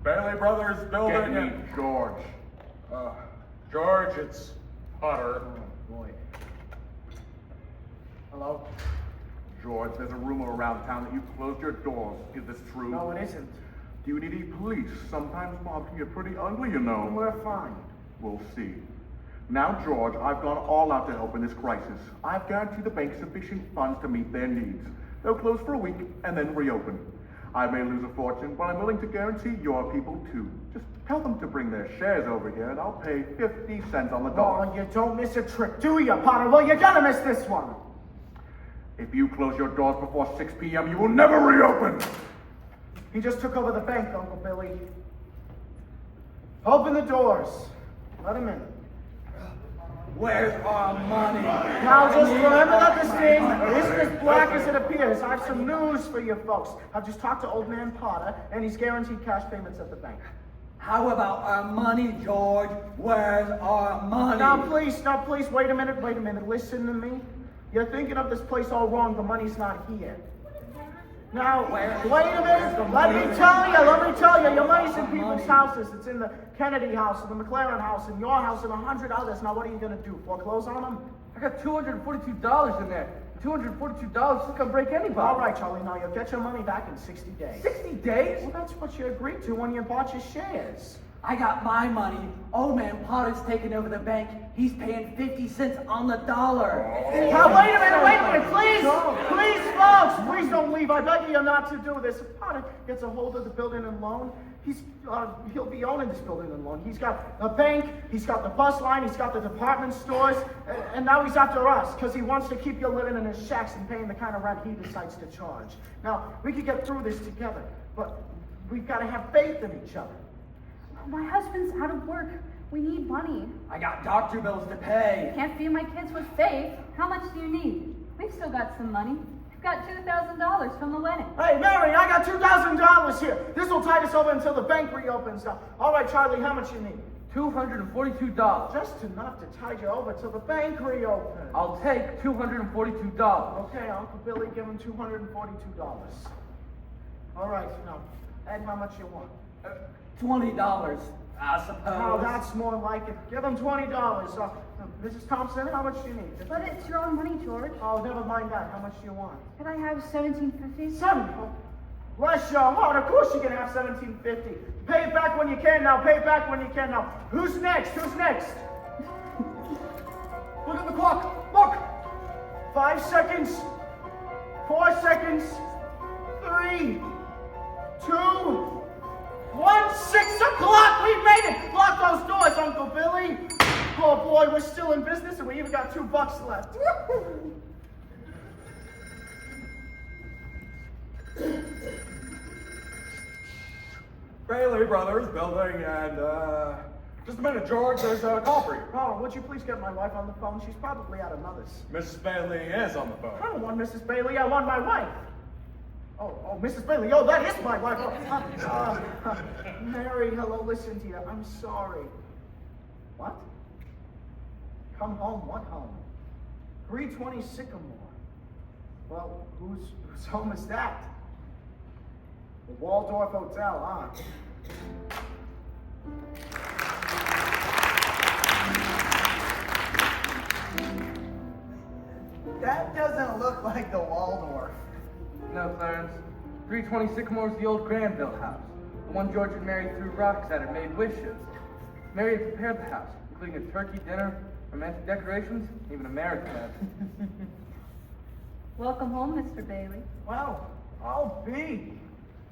H: Bailey Brothers building.
C: Get me George.
H: George, it's Potter.
E: Oh, boy. Hello?
C: George, there's a rumor around town that you closed your doors. Is this true?
E: No, it isn't.
C: Do you need any police? Sometimes mobs can get pretty ugly, you know.
E: We're fine.
C: We'll see. Now, George, I've gone all out to help in this crisis. I've guaranteed the bank sufficient funds to meet their needs. They'll close for a week and then reopen. I may lose a fortune, but I'm willing to guarantee your people too. Just tell them to bring their shares over here and I'll pay 50 cents on the dollar.
E: Oh, you don't miss a trick, do you, Potter? Well, you're gonna miss this one.
C: If you close your doors before 6 p.m., you will never reopen!
E: He just took over the bank, Uncle Billy. Open the doors. Let him in.
A: Where's our money?
E: Now, just remember that this thing isn't as black as it appears. I have some news for you folks. I've just talked to old man Potter, and he's guaranteed cash payments at the bank.
A: How about our money, George? Where's our money?
E: Now, please, wait a minute, listen to me. You're thinking of this place all wrong, the money's not here. Now, wait a minute, let me tell you, your money's in people's houses. It's in the Kennedy house, and the McLaren house, and your house, and 100 others. Now, what are you gonna do, foreclose on them?
G: I got $242 in there. $242 isn't gonna break anybody.
E: All right, Charlie, now you'll get your money back in 60 days.
G: 60 days?
E: Well, that's what you agreed to when you bought your shares.
A: I got my money. Old man Potter's taking over the bank. He's paying 50 cents on the dollar.
E: Now, wait a minute, please, folks, please don't leave. I beg you not to do this. If Potter gets a hold of the building and loan, he'll be owning this building and loan. He's got a bank, he's got the bus line, he's got the department stores, and now he's after us because he wants to keep you living in his shacks and paying the kind of rent he decides to charge. Now, we could get through this together, but we've got to have faith in each other.
B: My husband's out of work. We need money.
A: I got doctor bills to pay.
B: Can't feed my kids with faith. How much do you need? We've still got some money. We've got $2,000 from the wedding.
E: Hey, Mary, I
D: got $2,000 here. This will tide us over until the bank reopens. All right, Charlie, how much you need?
G: $242.
D: Just enough to tide you over till the bank reopens.
G: I'll take $242.
D: Okay, Uncle Billy, give him $242. All right, now, Ed, how much you want?
A: $20, I suppose.
D: Oh, that's more like it. Give him $20. Mrs. Thompson, how much do you need?
B: But it's your own money, George.
D: Oh, never mind that. How much do you want?
B: Can I have $17.50?
D: Bless your heart. Of course you can have $17.50. Pay it back when you can now. Pay it back when you can now. Who's next? Who's next? Look at the clock. Look. 5 seconds. 4 seconds. 3, 2, 1. 6 o'clock. We made it. Lock those doors, Uncle Billy. Oh boy, we're still in business and we even got $2 left.
H: Bailey Brothers building, and just a minute, George, there's a call for you.
D: Oh, would you please get my wife on the phone? She's probably at another's.
H: Mrs. Bailey is on the phone.
D: I don't want Mrs. Bailey, I want my wife. Oh, Mrs. Bailey, oh, that is my wife. Mary, hello, listen to you. I'm sorry. What? Come home, what home? 320 Sycamore. Well, whose home is that? The Waldorf Hotel, huh?
E: That doesn't look like the Waldorf.
G: No, Clarence. 320 Sycamore's the old Granville house. The one George and Mary threw rocks at and made wishes. Mary had prepared the house, including a turkey dinner, romantic decorations, even a marriage bed.
K: Welcome home, Mr. Bailey.
D: Well, I'll be.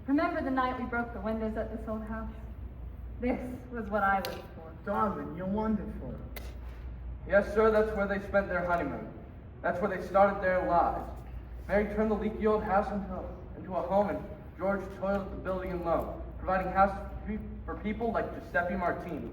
K: Remember the night we broke the windows at this old house? This was what I wished for.
D: Darling, you're wonderful.
G: Yes, sir, that's where they spent their honeymoon. That's where they started their lives. Mary turned the leaky old house into a home, and George toiled at the building alone, providing houses for people like Giuseppe Martini.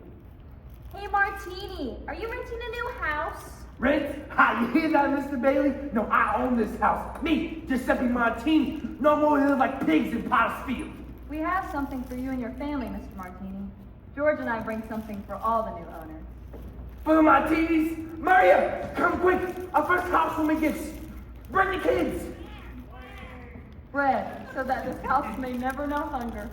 M: Hey, Martini, are you renting a new house?
L: Rent? Ha, you hear that, Mr. Bailey? No, I own this house. Me, Giuseppe Martini. No more live like pigs in Potter's Field.
K: We have something for you and your family, Mr. Martini. George and I bring something for all the new owners.
L: For the Martinis? Maria, come quick. Our first housewarming gifts. Bring the kids.
K: Bread, so that this house may never know hunger.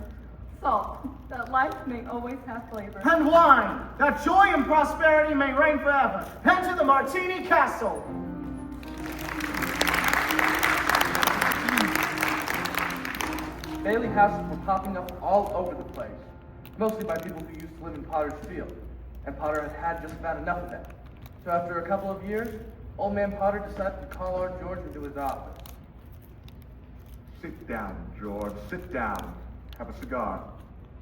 K: Salt, that life may always have flavor.
D: And wine, that joy and prosperity may reign forever. Enter the Martini Castle.
G: Bailey houses were popping up all over the place, mostly by people who used to live in Potter's Field, and Potter had had just about enough of that. So after a couple of years, old man Potter decided to call our George into his office.
C: Sit down, George. Sit down. Have a cigar.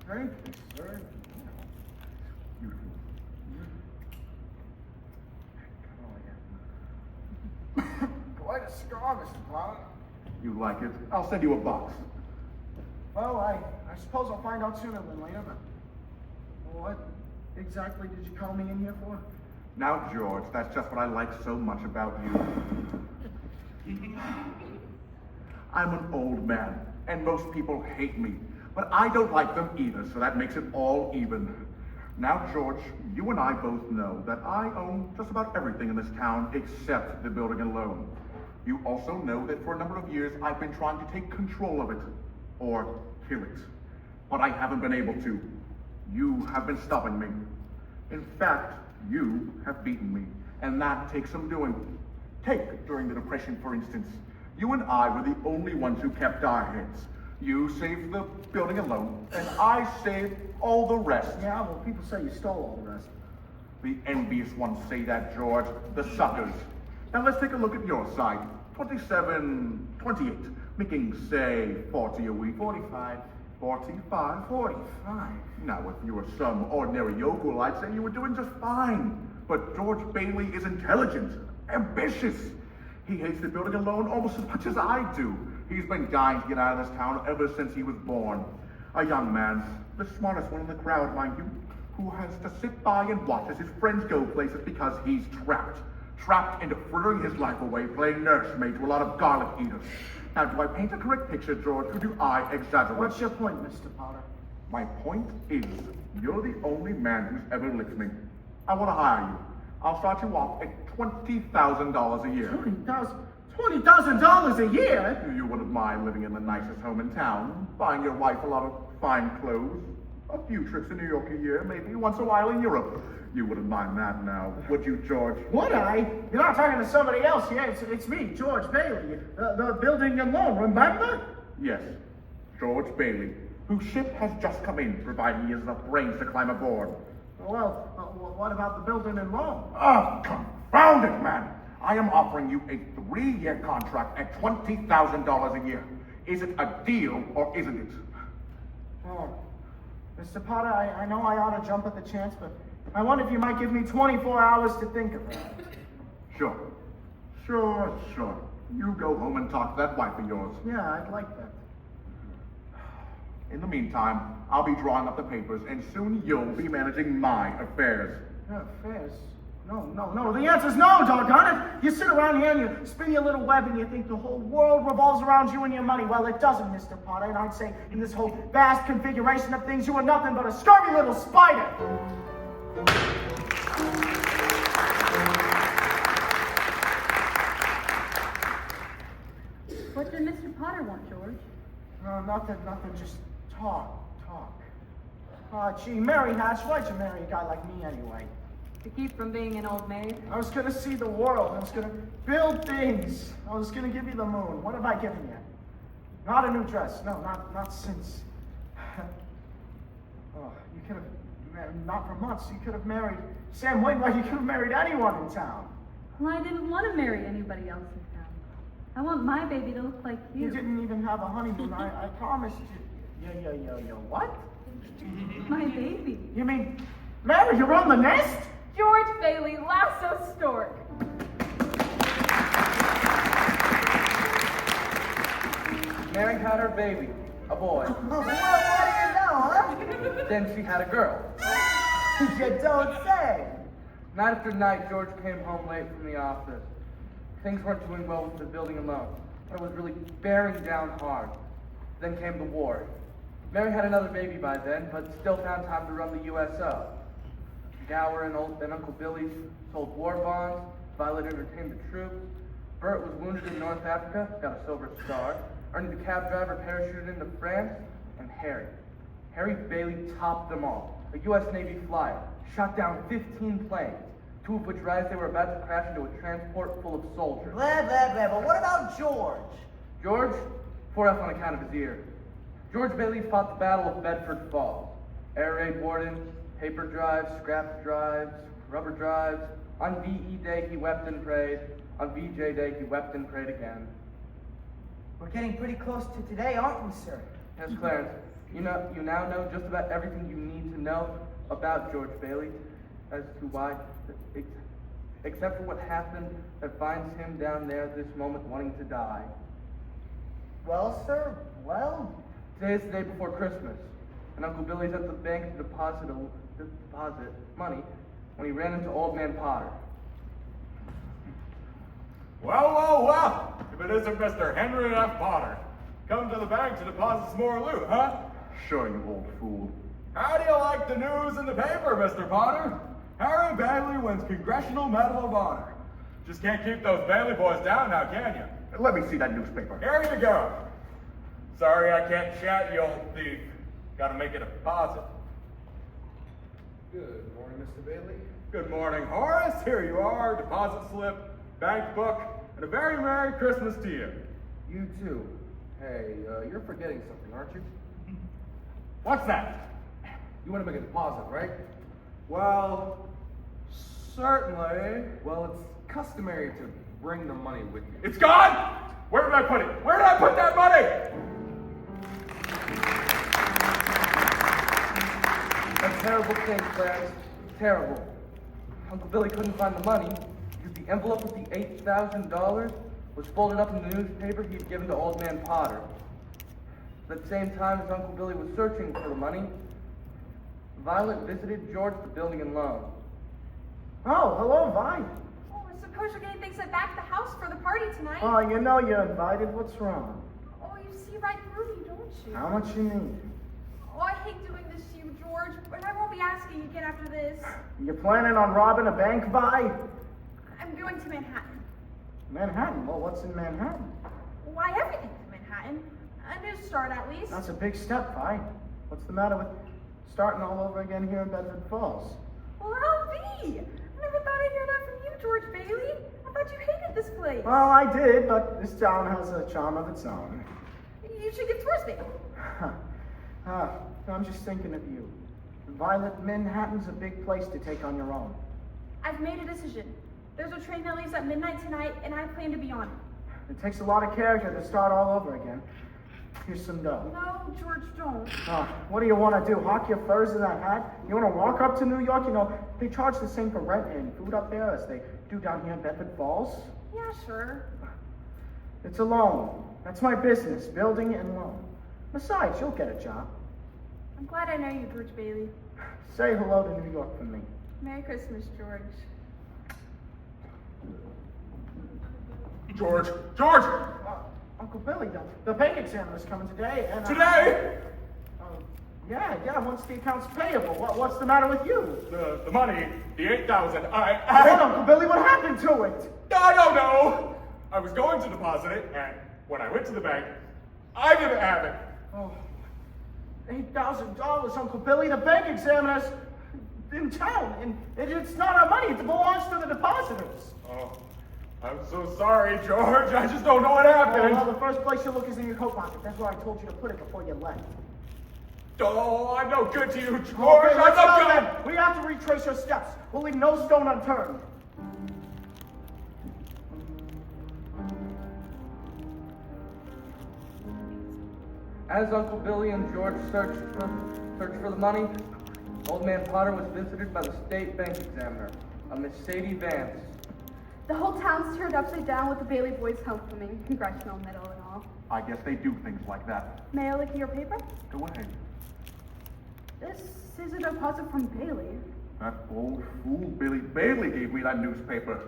D: Thank you, sir. Quite a cigar, Mr. Potter.
C: You like it? I'll send you a box.
D: Well, I suppose I'll find out sooner than later, but what exactly did you call me in here for?
C: Now, George, that's just what I like so much about you. I'm an old man, and most people hate me, but I don't like them either, so that makes it all even. Now, George, you and I both know that I own just about everything in this town except the building alone. You also know that for a number of years I've been trying to take control of it, or kill it, but I haven't been able to. You have been stopping me. In fact, you have beaten me, and that takes some doing. Take during the Depression, for instance. You and I were the only ones who kept our heads. You saved the building alone, and I saved all the rest.
D: Yeah, well, people say you stole all the rest.
C: The envious ones say that, George. The suckers. Now let's take a look at your side. 27, 28, making, say, 40 a week.
D: 45.
C: 45.
D: 45.
C: Now, if you were some ordinary yokel, I'd say you were doing just fine. But George Bailey is intelligent, ambitious. He hates the building alone almost as much as I do. He's been dying to get out of this town ever since he was born. A young man, the smartest one in the crowd, mind you, who has to sit by and watch as his friends go places because he's trapped. Trapped into frittering his life away playing nursemaid to a lot of garlic eaters. Now, do I paint a correct picture, George, or do I exaggerate?
D: What's your point, Mr. Potter?
C: My point is, you're the only man who's ever licked me. I want to hire you. I'll start you off at $20,000 a year.
D: $20,000 a year?
C: You wouldn't mind living in the nicest home in town, buying your wife a lot of fine clothes, a few trips to New York a year, maybe once a while in Europe. You wouldn't mind that now, would you, George?
D: Would I? You're not talking to somebody else here. It's me, George Bailey, the building and loan, remember?
C: Yes, George Bailey, whose ship has just come in, providing he has enough brains to climb aboard.
D: Well, what about the building and loan?
C: Oh, confound it, man! I am offering you a 3-year contract at $20,000 a year. Is it a deal or isn't it?
D: Oh, Mr. Potter, I know I ought to jump at the chance, but I wonder if you might give me 24 hours to think about it.
C: Sure. You go home and talk to that wife of yours.
D: Yeah, I'd like that.
C: In the meantime, I'll be drawing up the papers, and soon you'll be managing my affairs.
D: Affairs? No. The answer's no, doggone it. You sit around here and you spin your little web and you think the whole world revolves around you and your money. Well, it doesn't, Mr. Potter. And I'd say in this whole vast configuration of things, you are nothing but a scurvy little spider.
K: What did Mr. Potter want, George?
D: No, nothing, just talk. Oh, gee, Mary Hatch, why'd you marry a guy like me anyway?
K: To keep from being an old maid?
D: I was gonna see the world. I was gonna build things. I was gonna give you the moon. What have I given you? Not a new dress. No, not since. Oh, you could have, not for months. You could have married Sam Wainwright. You could have married anyone in town.
K: Well, I didn't want to marry anybody else in town. I want my baby to look like you.
D: You didn't even have a honeymoon. I promised you. Yo, what?
K: My baby.
D: You mean, Mary, you're on the nest?
K: George Bailey, lasso stork.
G: Mary had her baby, a boy.
E: What do you know, huh?
G: Then she had a girl.
E: You don't say.
G: Night after night, George came home late from the office. Things weren't doing well with the building alone. It was really bearing down hard. Then came the war. Mary had another baby by then, but still found time to run the USO. Gower and Uncle Billy sold war bonds. Violet entertained the troops. Bert was wounded in North Africa, got a Silver Star. Ernie the cab driver parachuted into France. And Harry Bailey topped them all. A U.S. Navy flyer, shot down 15 planes, 2 of which realized they were about to crash into a transport full of soldiers.
E: Blah, but what about George?
G: George? 4F on account of his ear. George Bailey fought the Battle of Bedford Falls. Air raid warden, paper drives, scrap drives, rubber drives. On VE Day, he wept and prayed. On VJ Day, he wept and prayed again.
E: We're getting pretty close to today, aren't we, sir?
G: Yes, Clarence. You now know just about everything you need to know about George Bailey as to why, except for what happened that finds him down there this moment wanting to die.
E: Well, sir, well...
G: Today is the day before Christmas, and Uncle Billy's at the bank to deposit money when he ran into Old Man Potter.
H: Well, if it isn't Mr. Henry F. Potter. Come to the bank to deposit some more loot, huh?
C: Sure, you old fool.
H: How do you like the news in the paper, Mr. Potter? Harry Bailey wins Congressional Medal of Honor. Just can't keep those Bailey boys down now, can you?
C: Let me see that newspaper.
H: Here you go. Sorry I can't chat, you old thief. Gotta make a deposit.
J: Good morning, Mr. Bailey.
H: Good morning, Horace. Here you are, deposit slip, bank book, and a very Merry Christmas to you.
J: You too. Hey, you're forgetting something, aren't you?
H: What's that?
J: You want to make a deposit, right?
H: Well, certainly.
J: Well, it's customary to bring the money with you.
H: It's gone! Where did I put it? Where did I put that money?
G: A terrible thing, Clarence. Terrible. Uncle Billy couldn't find the money because the envelope with the $8,000 was folded up in the newspaper he'd given to Old Man Potter. At the same time as Uncle Billy was searching for the money, Violet visited George at the building and loan.
D: Oh, hello, Vine.
B: Oh, I suppose you're getting things sent back to the house for the party tonight.
D: Oh, you know you're invited. What's wrong?
B: you see right through me, don't you?
D: How much you need?
B: Oh, I hate doing this to you, George, but I won't be asking again after this.
D: You planning on robbing a bank, Vi?
B: I'm going to Manhattan.
D: Manhattan? Well, what's in Manhattan?
B: Why, everything's in Manhattan. A new start, at least.
D: That's a big step, Vi. What's the matter with starting all over again here in Bedford Falls?
B: Well, how be? I never thought I'd hear that from you, George Bailey. I thought you hated this place.
D: Well, I did, but this town has a charm of its own.
B: You should give tours me.
D: I'm just thinking of you. Violet, Manhattan's a big place to take on your own.
B: I've made a decision. There's a train that leaves at midnight tonight, and I plan to be on it.
D: It takes a lot of character to start all over again. Here's some dough.
B: No, George, don't.
D: What do you want to do? Hawk your furs in that hat? You want to walk up to New York? You know, they charge the same for rent and food up there as they do down here in Bedford Falls.
B: Yeah, sure.
D: It's a loan. That's my business, building and loan. Besides, you'll get a job.
B: I'm glad I know you, George Bailey.
D: Say hello to New York for me.
B: Merry Christmas, George.
H: George!
D: Uncle Billy, the bank examiner's coming today, and...
H: Today?
D: Yeah, once the account's payable. What's the matter with you?
H: The money, the 8,000,
D: Hold on, Uncle Billy, what happened to it?
H: I don't know. I was going to deposit it, and when I went to the bank, I didn't have it.
D: Oh, $8,000, Uncle Billy. The bank examiner's in town, and it's not our money. It belongs to the depositors.
H: Oh, I'm so sorry, George. I just don't know what happened.
D: Well, the first place you look is in your coat pocket. That's where I told you to put it before you left.
H: Oh, I'm no good to you, George.
D: Okay, let's
H: I'm
D: go
H: no
D: then.
H: good.
D: We have to retrace your steps. We'll leave no stone unturned.
G: As Uncle Billy and George searched for the money, Old Man Potter was visited by the state bank examiner, a Miss Sadie Vance.
B: The whole town's turned upside down with the Bailey boys homecoming, congressional medal and all.
C: I guess they do things like that.
B: May I look at your paper?
C: Go ahead.
B: This is a deposit from Bailey.
C: That old fool Billy Bailey gave me that newspaper.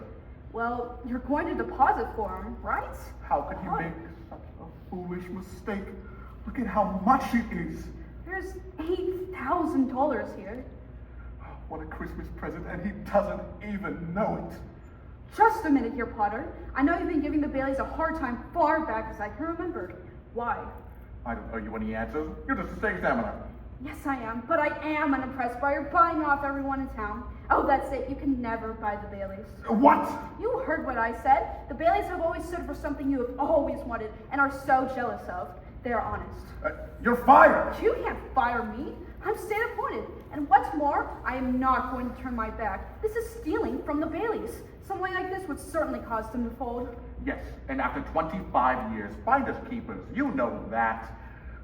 B: Well, you're going to deposit for him, right?
C: How could you make such a foolish mistake? Look at how much it is.
B: There's $8,000 here.
C: What a Christmas present, and he doesn't even know it.
B: Just a minute here, Potter. I know you've been giving the Baileys a hard time far back as I can remember. Why?
C: I don't owe you any answers. You're just a state examiner.
B: Yes, I am, but I am unimpressed by your buying off everyone in town. Oh, that's it. You can never buy the Baileys.
C: What?
B: You heard what I said. The Baileys have always stood for something you have always wanted and are so jealous of. They're honest.
C: You're fired.
B: You can't fire me. I'm state appointed. And what's more, I am not going to turn my back. This is stealing from the Baileys. Something like this would certainly cause them to fold.
C: Yes, and after 25 years, finders keepers, you know that.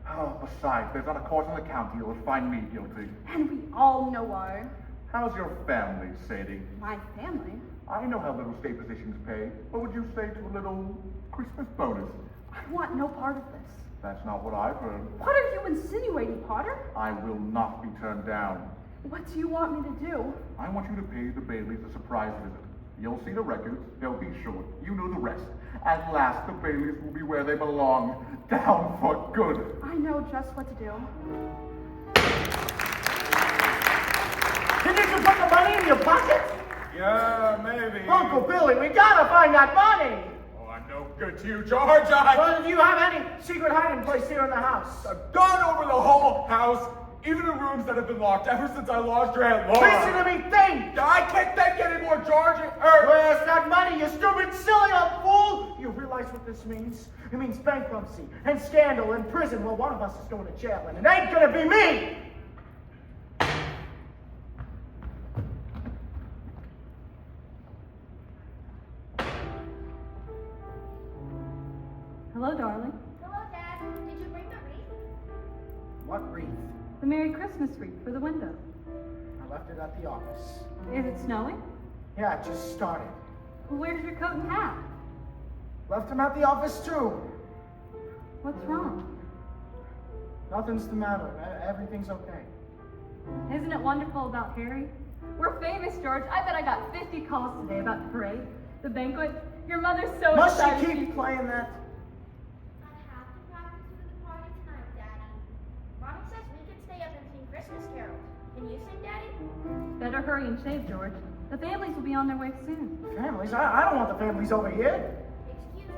C: Oh, besides, there's not a court in the county that will find me guilty.
B: And we all know why.
C: How's your family, Sadie?
B: My family?
C: I know how little state positions pay. What would you say to a little Christmas bonus?
B: I want no part of this.
C: That's not what I've heard.
B: What are you insinuating, Potter?
C: I will not be turned down.
B: What do you want me to do?
C: I want you to pay the Baileys a surprise visit. You'll see the records, they'll be short. You know the rest. At last, the Baileys will be where they belong. Down for good.
B: I know just what to do.
D: Didn't you put the money in your pocket?
H: Yeah, maybe.
D: Uncle Billy, we gotta find that money!
H: Oh, I'm no good to you, George.
D: Well, do you have any secret hiding place here in the house?
H: I've gone over the whole house, even the rooms that have been locked ever since I lost your Aunt Laura.
D: Listen to me think!
H: I can't think anymore, George. It hurts.
D: Where's that money, you stupid, silly old fool? You realize what this means? It means bankruptcy and scandal and prison. Well, one of us is going to jail, and it ain't gonna be me!
K: Hello, darling.
I: Hello, Dad. Did you bring the wreath?
D: What wreath?
K: The Merry Christmas wreath for the window.
D: I left it at the office.
K: Is it snowing?
D: Yeah, it just started.
K: Well, where's your coat and hat?
D: Left him at the office too.
K: What's wrong?
D: Nothing's the matter. Everything's okay.
K: Isn't it wonderful about Harry? We're famous, George. I bet I got 50 calls today about the parade, the banquet. Your mother's so
D: Must
K: excited.
D: she keep playing that?
I: I have to practice
K: better hurry and shave, George. The families will be on their way soon.
D: Families? I don't want the families over here.
I: Excuse me.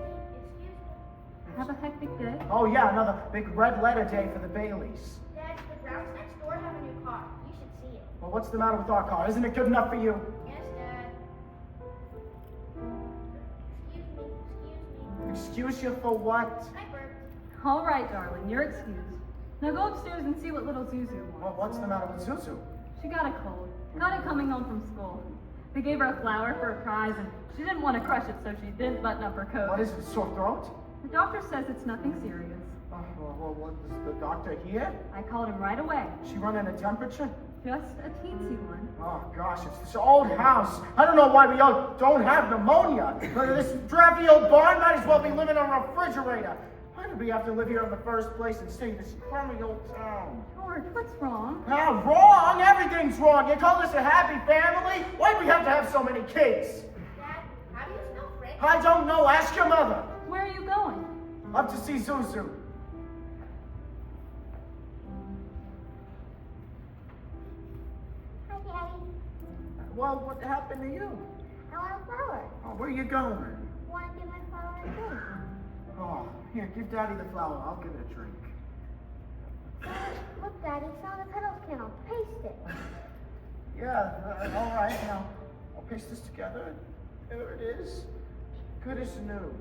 K: Have a hectic day.
D: Oh yeah, another big red letter day for the Baileys.
I: Dad, the Browns next door have a new car. You should see it.
D: Well, what's the matter with our car? Isn't it good enough for you?
I: Yes, Dad. Excuse me.
D: Excuse you for what?
I: I burped.
K: All right, darling, you're excused. Now go upstairs and see what little Zuzu wants.
D: Well, what's the matter with Zuzu?
K: She got a cold. Got it coming home from school. They gave her a flower for a prize, and she didn't want to crush it, so she didn't button up her coat.
D: What is it, sore throat?
K: The doctor says it's nothing serious.
D: Well, what is the doctor here?
K: I called him right away.
D: She running a temperature?
K: Just a teensy one.
D: Oh gosh, it's this old house. I don't know why we all don't have pneumonia. This drafty old barn might as well be living on a refrigerator. Why did we have to live here in the first place and stay in this crummy old town?
K: George, what's wrong?
D: How wrong? Everything's wrong. You call this a happy family? Why do we have to have so many kids?
I: Dad, how do you spell French?
D: I don't know. Ask your mother.
K: Where are you going?
D: Up to see Zuzu.
I: Hi, Daddy.
D: Well, what happened to you?
I: I want a flower.
D: Oh, where are you going?
I: Want to give my flower a drink?
D: Oh, here, give Daddy the flower. I'll give it a drink.
I: Look, Daddy, it's on the pedal can. Paste it.
D: Yeah, all right. Now, I'll paste this together. There it is. Good as new.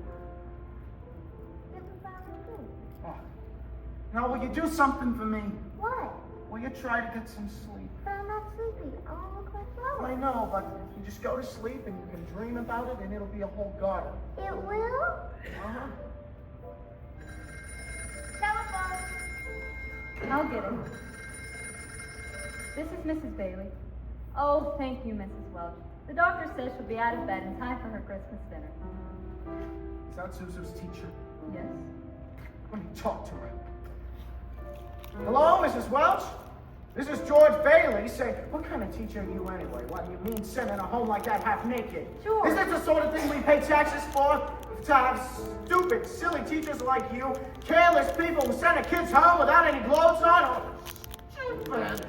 I: Give the flower a drink.
D: Oh. Now, will you do something for me?
I: What?
D: Will you try to get some sleep?
I: But I'm not sleepy. I want to look like flower.
D: I know, but you just go to sleep and you can dream about it and it'll be a whole garden.
I: It will?
D: Uh-huh.
I: Telephone.
K: I'll get it. This is Mrs. Bailey. Oh, thank you, Mrs. Welch. The doctor says she'll be out of bed in time for her Christmas dinner.
D: Is that Zuzu's teacher?
K: Yes.
D: Let me talk to her. Hello, Mrs. Welch? This is George Bailey. Say, what kind of teacher are you anyway? What do you mean sending a home like that half naked?
K: George.
D: Is this the sort of thing we pay taxes for? To have stupid, silly teachers like you, careless people who send their kids home without any clothes on? Oh, stupid.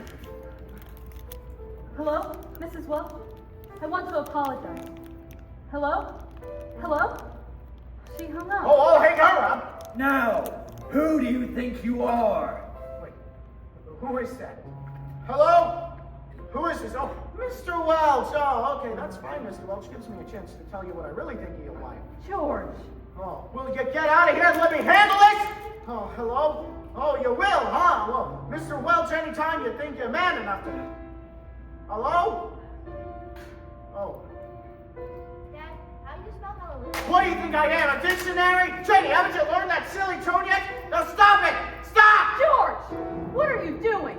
K: Hello, Mrs. Welch? I want to apologize. Hello? Hello? She hung up.
D: Oh, hang her up.
A: Now, who do you think you are?
D: Wait, who is that? Hello? Who is this? Oh, Mr. Welch. Oh, okay, that's fine, Mr. Welch. Gives me a chance to tell you what I really think of your wife.
K: George.
D: Oh, will you get out of here and let me handle this? Oh, hello? Oh, you will, huh? Well, Mr. Welch, anytime you think you're man enough to... Hello? Oh.
I: Dad, how do you spell hallelujah?
D: What do you think I am, a dictionary? Jenny, haven't you learned that silly tune yet? Now stop it! Stop!
K: George! What are you doing?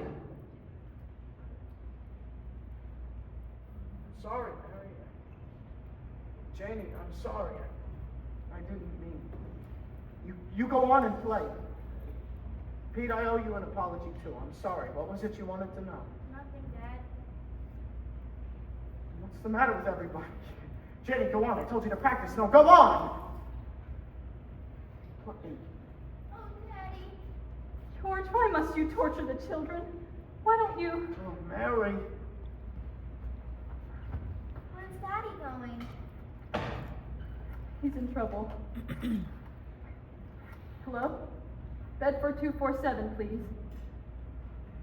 D: Sorry, Mary. Janie, I'm sorry. I didn't mean. You go on and play. Pete, I owe you an apology too. I'm sorry. What was it you wanted to know?
I: Nothing, Dad.
D: What's the matter with everybody? Jenny, go on. I told you to practice. No, go on.
I: Oh, Daddy.
K: George, why must you torture the children? Why don't you?
D: Oh, Mary.
I: Where's Daddy going?
K: He's in trouble. Hello? Bedford 247, please.
I: Is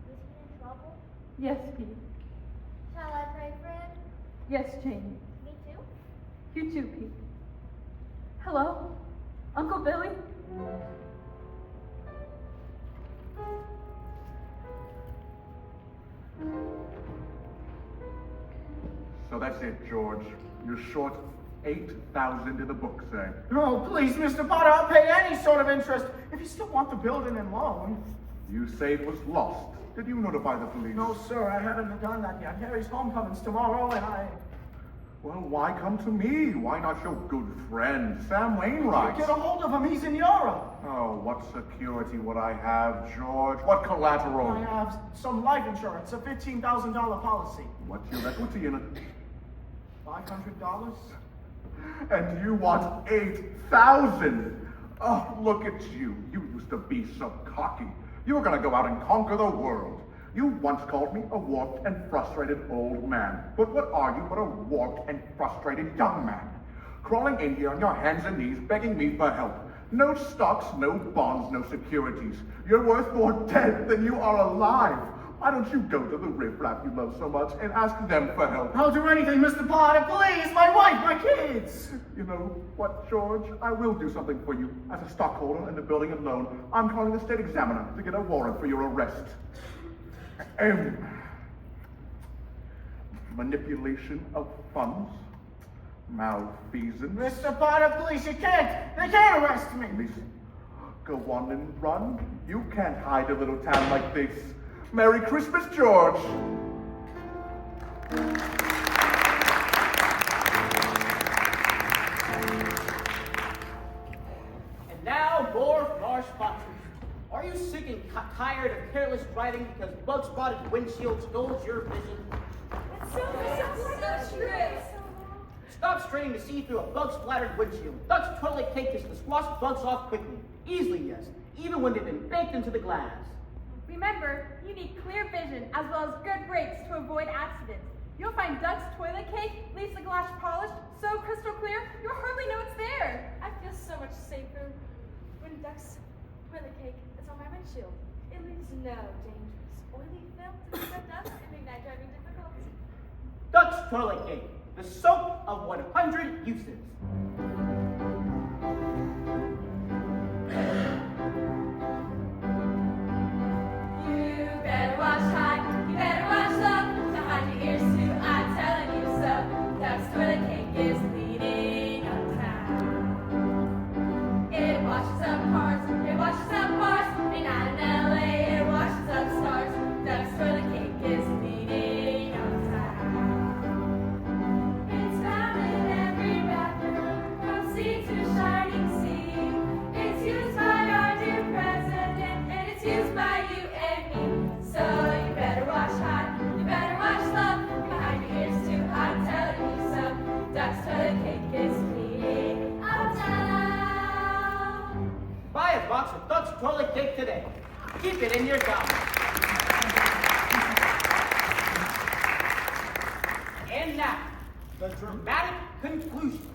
I: he in trouble?
K: Yes, Pete.
I: Shall I pray for him?
K: Yes, Janie.
I: Me too?
K: You too, Pete. Hello? Uncle Billy?
C: So that's it, George. You're short 8,000 in the book, say.
D: Oh, please, Mr. Potter, I'll pay any sort of interest. If you still want the building and loan.
C: You say it was lost. Did you notify the police?
D: No, sir, I haven't done that yet. Harry's homecoming's tomorrow, and I...
C: Well, why come to me? Why not your good friend, Sam Wainwright?
D: Get a hold of him. He's in Europe.
C: Oh, what security would I have, George? What collateral?
D: I have some life insurance, a $15,000 policy.
C: What's your equity in it?
D: $500?
C: And you want 8,000? Oh, look at you. You used to be so cocky. You were gonna go out and conquer the world. You once called me a warped and frustrated old man. But what are you but a warped and frustrated young man? Crawling in here on your hands and knees, begging me for help. No stocks, no bonds, no securities. You're worth more dead than you are alive. Why don't you go to the riffraff you love so much and ask them for help?
D: I'll do anything, Mr. Potter, please! My wife, my kids!
C: You know what, George? I will do something for you. As a stockholder in the building and loan, I'm calling the state examiner to get a warrant for your arrest. Manipulation of funds, malfeasance.
D: Mr. Potter, please, they can't arrest me!
C: Listen, go on and run. You can't hide a little town like this. Merry Christmas, George!
N: And now, more marsh boxers. Are you sick and tired of careless driving because bug-spotted windshield stole your vision?
M: It's so true.
N: Stop straining to see through a bug-splattered windshield. Duck's toilet cake is to squash bugs off quickly. Easily, yes. Even when they've been baked into the glass.
K: Remember, you need clear vision as well as good brakes to avoid accidents. You'll find Doug's toilet cake leaves the glass polished so crystal clear you'll hardly know it's there.
M: I feel so much safer when Duck's toilet cake is on my windshield. It leaves no dangerous oily film to disrupt us and make night driving difficult.
N: Duck's toilet cake, the soap of 100 uses.
M: You better watch high, you better watch low. Behind your ears too, I'm telling you so. Duck's toilet cake is leading uptown. It washes up cars, it washes up bars. Ain't not in LA, it washes up stars. Duck's toilet cake is leading uptown. It's found in every bathroom, from sea to shining sea. It's used by our dear president, and it's used by you and me. So you better watch high, you better watch low. Behind your ears too, I'm telling you so. Duck's toilet cake is leading uptown.
N: Buy a box of Duck's toilet cake today. Keep it in your gum. And now, the dramatic conclusion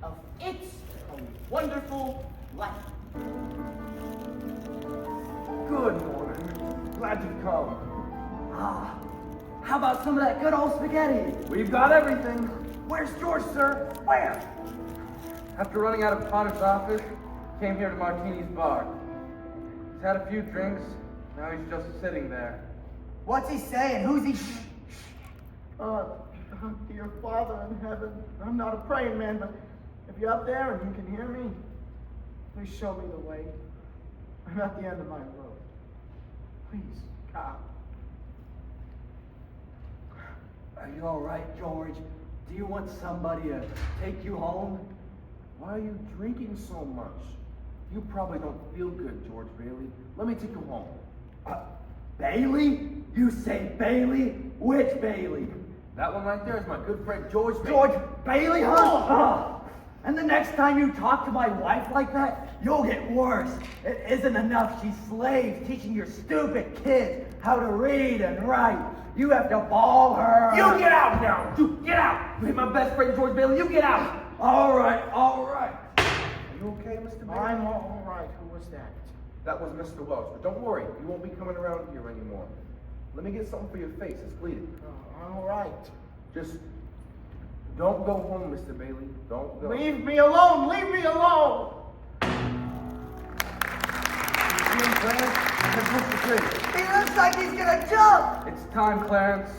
N: of It's a Wonderful Life.
L: Good morning. Glad you've come.
A: Ah, how about some of that good old spaghetti?
L: We've got everything.
A: Where's George, sir? Where?
G: After running out of Potter's office, came here to Martini's bar. He's had a few drinks, now he's just sitting there.
E: What's he saying? Who's he?
D: Dear Father in heaven, I'm not a praying man, but if you're up there and you can hear me, please show me the way. I'm at the end of my road. Please, God.
A: Are you all right, George? Do you want somebody to take you home?
J: Why are you drinking so much? You probably don't feel good, George Bailey. Let me take you home.
A: Bailey? You say Bailey? Which Bailey?
J: That one right there is my good friend George Bailey.
A: George Bailey, huh? Oh. And the next time you talk to my wife like that, you'll get worse. It isn't enough she's slaves teaching your stupid kids how to read and write. You have to ball her.
L: You get out now! You get out! You hit my best friend George Bailey, you get out!
A: All right, all right.
J: Are you okay, Mr. Bailey?
D: I'm all right. Who was that?
J: That was Mr. Welch, but don't worry, you won't be coming around here anymore. Let me get something for your face, it's bleeding.
D: All right.
J: Just don't go home, Mr. Bailey. Don't go.
D: Leave me alone! Leave me alone!
E: He looks like he's gonna jump!
G: It's time, Clarence.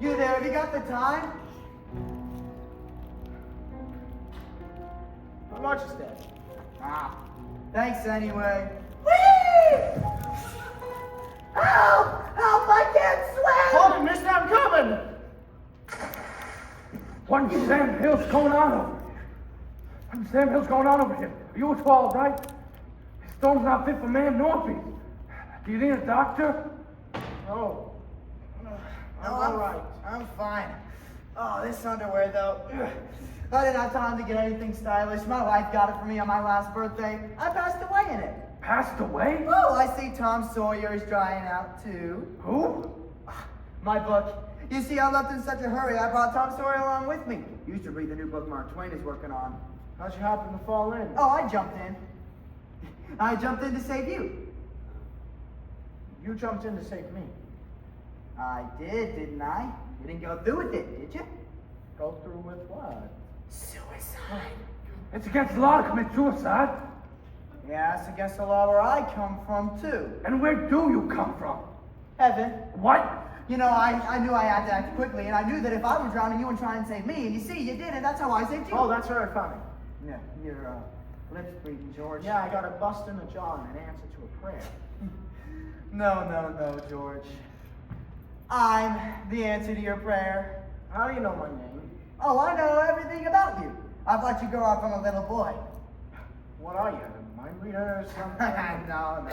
E: You there, have you got the time?
D: How much is that?
E: Thanks anyway. Whee! Help! Help! I can't swim!
D: Hold it, mister, I'm coming!
G: What in Sam Hill's going on over here? What in Sam Hill's going on over here? Are you all right? His stone's not fit for man nor beast. Do you need a doctor?
D: No. I'm
E: No,
D: all right.
E: I'm fine. Oh, this underwear though. Ugh. I didn't have time to get anything stylish. My wife got it for me on my last birthday. I passed away in it.
A: Passed away?
E: Oh, I see Tom Sawyer is drying out too.
A: Who?
E: My book. You see, I left in such a hurry, I brought Tom Sawyer along with me. You should read the new book Mark Twain is working on.
D: How'd you happen to fall in?
E: Oh, I jumped in. I jumped in to save you.
D: You jumped in to save me.
E: I did, didn't I? You didn't go through with it, did you?
D: Go through with what?
E: Suicide.
A: It's against the law to commit suicide.
E: Yeah, it's against the law where I come from, too.
A: And where do you come from?
E: Heaven.
A: What?
E: You know, I knew I had to act quickly, and I knew that if I were drowning, you would try and save me. And you see, you did, and that's how I saved you.
D: Oh, that's very funny.
E: Yeah, your lips bleeding, George.
D: Yeah, I got a bust in the jaw in an answer to a prayer.
E: No, George. I'm the answer to your prayer.
D: How do you know my name?
E: Oh, I know everything about you. I've let you grow up from a little boy.
D: What are you, a mind reader or something?
E: No.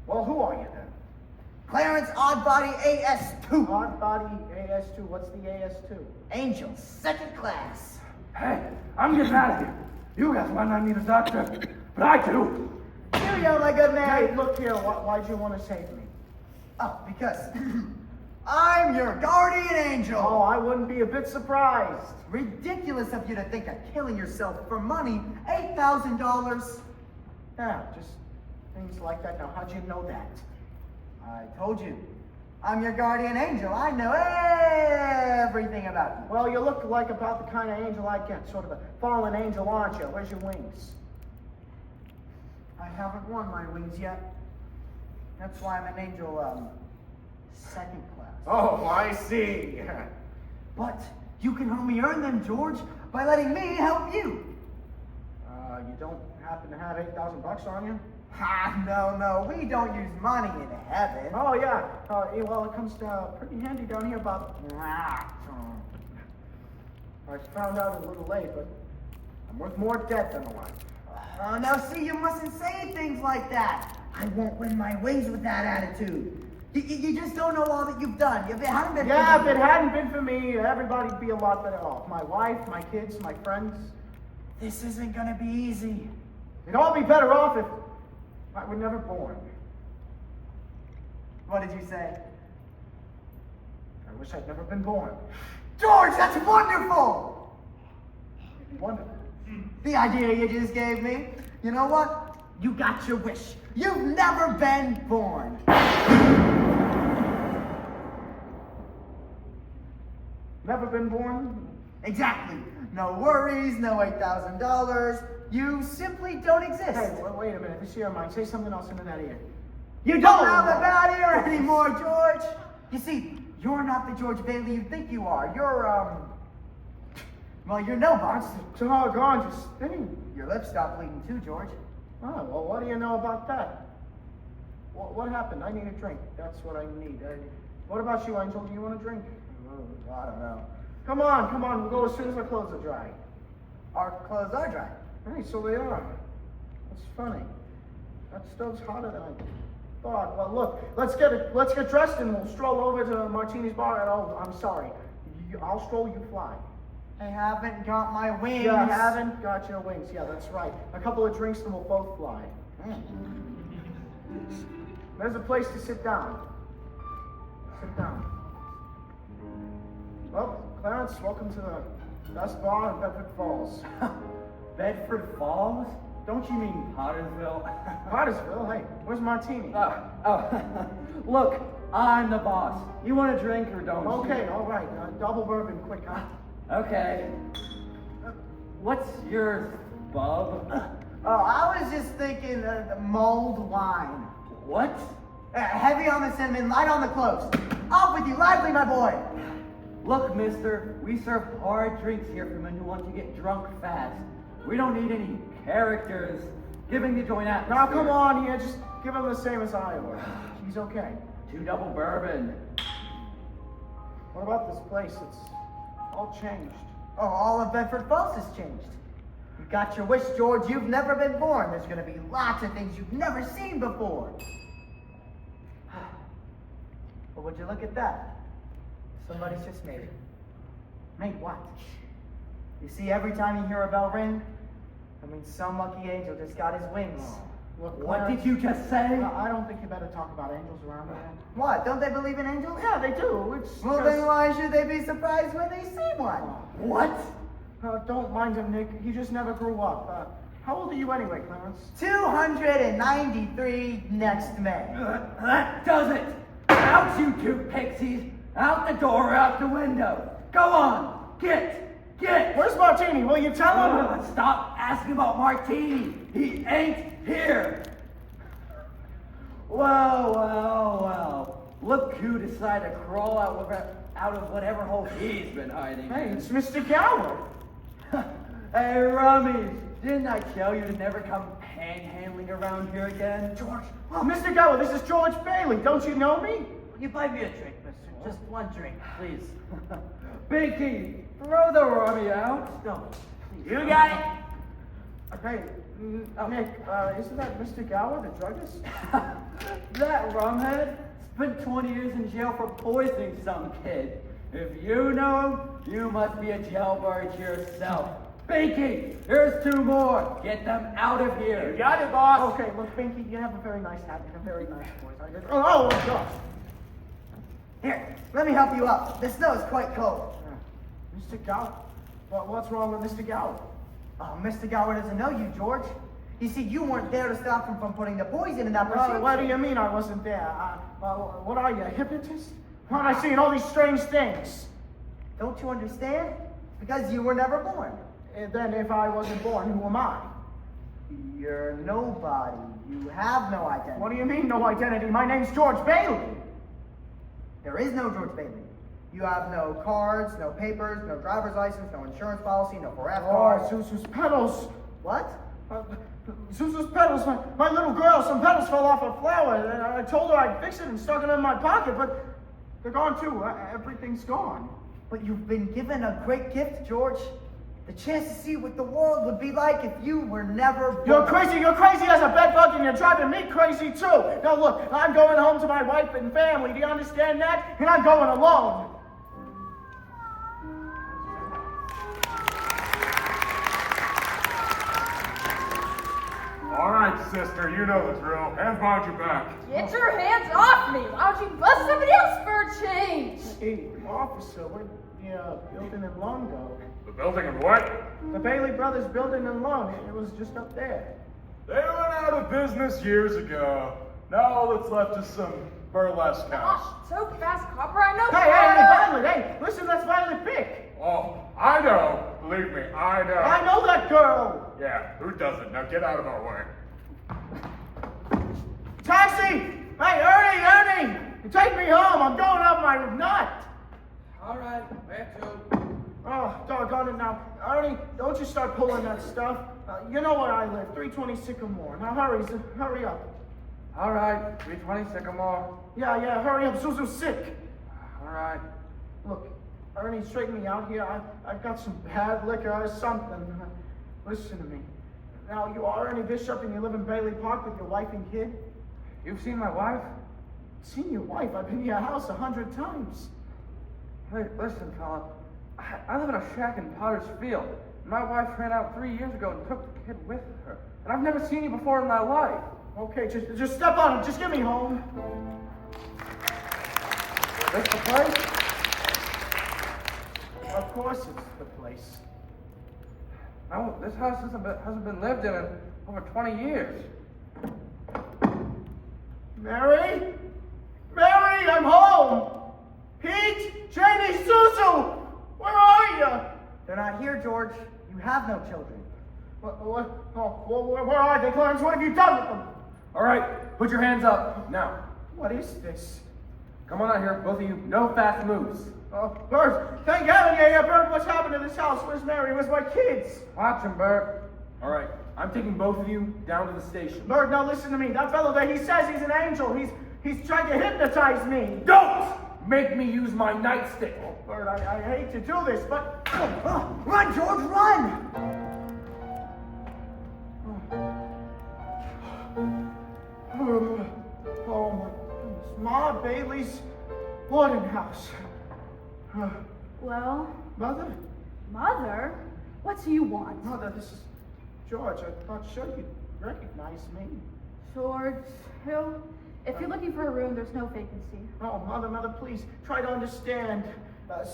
D: Well, who are you then?
E: Clarence Oddbody AS2.
D: Oddbody AS2. What's the AS2?
E: Angel, second class.
A: Hey, I'm getting out of here. You guys might not need a doctor, but I do.
E: Cheerio, my good man.
D: Hey, look here. Why'd you want to save me?
E: Oh, because I'm your guardian angel.
D: Oh, I wouldn't be a bit surprised.
E: Ridiculous of you to think of killing yourself for money. $8,000.
D: Yeah, just things like that. Now, how'd you know that?
E: I told you. I'm your guardian angel. I know everything about you.
D: Well, you look like about the kind of angel I get. Sort of a fallen angel, aren't you? Where's your wings?
E: I haven't worn my wings yet. That's why I'm an angel, second class.
H: Oh, I see.
E: But you can help me earn them, George, by letting me help you.
D: You don't happen to have $8,000 on you?
E: No, we don't use money in heaven.
D: Oh, yeah. Well, it comes pretty handy down here about... I found out a little late, but I'm worth more dead than alive.
E: Now see, you mustn't say things like that. I won't win my wings with that attitude. You just don't know all that you've done. If it hadn't been
D: if it hadn't been for me, everybody'd be a lot better off. My wife, my kids, my friends.
E: This isn't gonna be easy.
D: It'd all be better off if I were never born.
E: What did you say?
D: I wish I'd never been born.
E: George, that's wonderful!
D: Wonderful.
E: The idea you just gave me. You know what? You got your wish. You've never been born.
D: Never been born?
E: Exactly. No worries, no $8,000. You simply don't exist.
D: Hey, wait a minute. This ear of mine. Say something else into that ear.
E: You don't have a bad ear anymore, George. You see, you're not the George Bailey you think you are. Well, you're nobody.
D: That's doggone just thing.
E: Your lips stopped bleeding too, George.
D: Oh, well, what do you know about that? What happened? I need a drink. That's what I need. What about you, Angel? Do you want a drink?
E: I don't know.
D: Come on. We'll go as soon as our clothes are dry.
E: Our clothes are dry.
D: Hey, so they are. That's funny. That stove's hotter than I thought. Well, look, let's get dressed and we'll stroll over to Martini's bar. And oh, I'm sorry. I'll stroll, you fly.
E: I haven't got my wings.
D: You haven't got your wings. Yeah, that's right. A couple of drinks and we'll both fly. There's a place to sit down. Sit down. Well, Clarence, welcome to the best bar in Bedford Falls.
A: Bedford Falls? Don't you mean Pottersville?
D: Pottersville? Hey, where's Martini?
A: Look, I'm the boss. You want a drink or don't you?
D: Okay, all right. Double bourbon, quick, huh?
A: Okay. What's yours, bub?
E: I was just thinking mulled wine.
A: What?
E: Heavy on the cinnamon, light on the cloves. Off with you, lively, my boy.
A: Look, mister, we serve hard drinks here for men who want to get drunk fast. We don't need any characters giving the joint atmosphere.
D: Now, come on here. Just give him the same as I ordered. He's okay.
A: 2 double bourbon.
D: What about this place? It's all changed.
E: Oh, all of Bedford Falls has changed. You got your wish, George. You've never been born. There's going to be lots of things you've never seen before. But would you look at that? Somebody's just made it.
N: Made what?
E: You see, every time you hear a bell ring, I mean, some lucky angel just got his wings.
N: Look,
A: What
N: Clarence,
A: did you just say?
N: I don't think you better talk about angels around here.
E: What? Don't they believe in angels?
N: Yeah, they do. It's
E: Well,
N: just...
E: then why should they be surprised when they see one?
A: What?
N: Don't mind him, Nick. He just never grew up. How old are you anyway, Clarence?
E: 293 next May.
A: That does it! Out, you two pixies! Out the door, out the window! Go on! Get!
N: Where's Martini? Will you tell him?
A: Stop asking about Martini! He ain't here! Well. Look who decided to crawl out of whatever hole he's been hiding.
N: Hey, it's Mr. Gower.
A: Hey, Rummies! Didn't I tell you to never come panhandling around here again?
N: George. Oh, Mr. Gower, this is George Bailey. Don't you know me?
F: Will you buy me a drink, mister? Just one drink, please.
A: Binky, throw the rummy out.
F: No, please.
N: You got it. Hey, Nick, isn't that Mr. Gower, the druggist?
A: That rumhead spent 20 years in jail for poisoning some kid. If you know him, you must be a jailbird yourself. Binky, here's 2 more. Get them out of here.
N: You got it, boss. Okay, look, Binky, you have a very nice hat and a very nice voice. Oh, gosh.
E: Here, let me help you up. The snow is quite cold.
N: Mr. Gower? What's wrong with Mr. Gower?
E: Oh, Mr. Gower doesn't know you, George. You see, you weren't there to stop him from putting the poison in that prescription.
N: What do you mean I wasn't there? What are you, a hypnotist? Why am I seeing all these strange things?
E: Don't you understand? Because you were never born.
N: Then if I wasn't born, who am I?
E: You're nobody. You have no identity.
N: What do you mean, no identity? My name's George Bailey.
E: There is no George Bailey. You have no cards, no papers, no driver's license, no insurance policy, no forever card.
N: Zuzu's petals.
E: What?
N: Zuzu's petals. My little girl, some petals fell off a flower. And I told her I'd fix it and stuck them in my pocket, but they're gone too. Everything's gone.
E: But you've been given a great gift, George. The chance to see what the world would be like if you were never born.
N: You're crazy as a bedbug, and you're driving me crazy too. Now look, I'm going home to my wife and family. Do you understand that? And I'm going alone.
H: All right, sister, you know the drill. Hands behind your back.
K: Get your hands off me! Why don't you bust somebody else for a change?
N: Hey, officer, where'd the building and loan go?
H: The building of what?
N: The Bailey Brothers building and loan. It was just up there.
H: They went out of business years ago. Now all that's left is some burlesque house.
K: Gosh, so fast, Copper, I know.
N: Hey, Violet, hey, listen, that's Violet Pick.
H: Oh, I know. Believe me, I know.
N: I know that girl.
H: Yeah, who doesn't? Now get out of our way.
N: Taxi! Hey, Ernie! Take me home. I'm going up my nut.
G: All right, where to?
N: Oh, doggone it now. Ernie, don't you start pulling that stuff. You know where I live, 320 Sycamore. Now hurry up.
G: All right, 320 Sycamore.
N: Yeah, hurry up. Zuzu's sick.
G: All right.
N: Look, Ernie, straighten me out here. I've got some bad liquor or something. Listen to me. Now, you are Ernie Bishop and you live in Bailey Park with your wife and kid?
G: You've seen my wife?
N: Seen your wife? I've been to your house 100 times.
G: Hey, listen, fella. I live in a shack in Potter's Field. My wife ran out 3 years ago and took the kid with her. And I've never seen you before in my life.
N: Okay, just step on him. Just get me home.
G: This the place?
N: Of course it's the place.
G: No, this house hasn't been lived in over 20 years.
N: Mary? Mary, I'm home! Pete, Janie, Suzu! Where are you?
E: They're not here, George. You have no children.
N: Where are they, Clarence? What have you done with them?
L: All right, put your hands up. Now,
N: What is this?
L: come on out here, both of you. No fast moves.
N: Bert, thank heaven you're here. Bert, what's happened to this house? Where's Mary? Where's my kids?
G: Watch him, Bert.
L: All right, I'm taking both of you down to the station.
N: Bert, now listen to me. That fellow there, he says he's an angel. He's trying to hypnotize me.
L: Don't make me use my nightstick.
N: Bert, I hate to do this, but...
E: Run, George, run!
N: Oh my goodness. Ma Bailey's boarding house.
B: Well,
N: Mother?
B: Mother? What do you want?
N: Mother, this is George. I thought sure you'd recognize me.
B: George Hill? If you're looking for a room, there's no vacancy.
N: Oh, Mother, please, try to understand.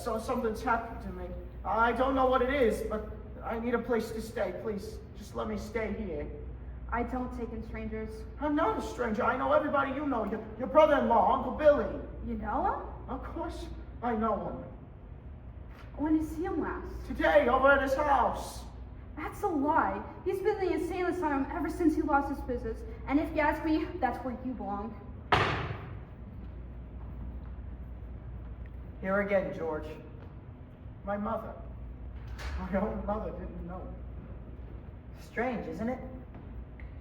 N: So something's happened to me. I don't know what it is, but I need a place to stay. Please, just let me stay here.
B: I don't take in strangers.
N: I'm not a stranger. I know everybody you know. Your brother-in-law, Uncle Billy.
B: You know him?
N: Of course, I know him.
B: When did you see him last?
N: Today, over at his house.
B: That's a lie. He's been in the insane asylum ever since he lost his business. And if you ask me, that's where you belong.
E: Here again, George.
N: My mother. My own mother didn't know.
E: Strange, isn't it?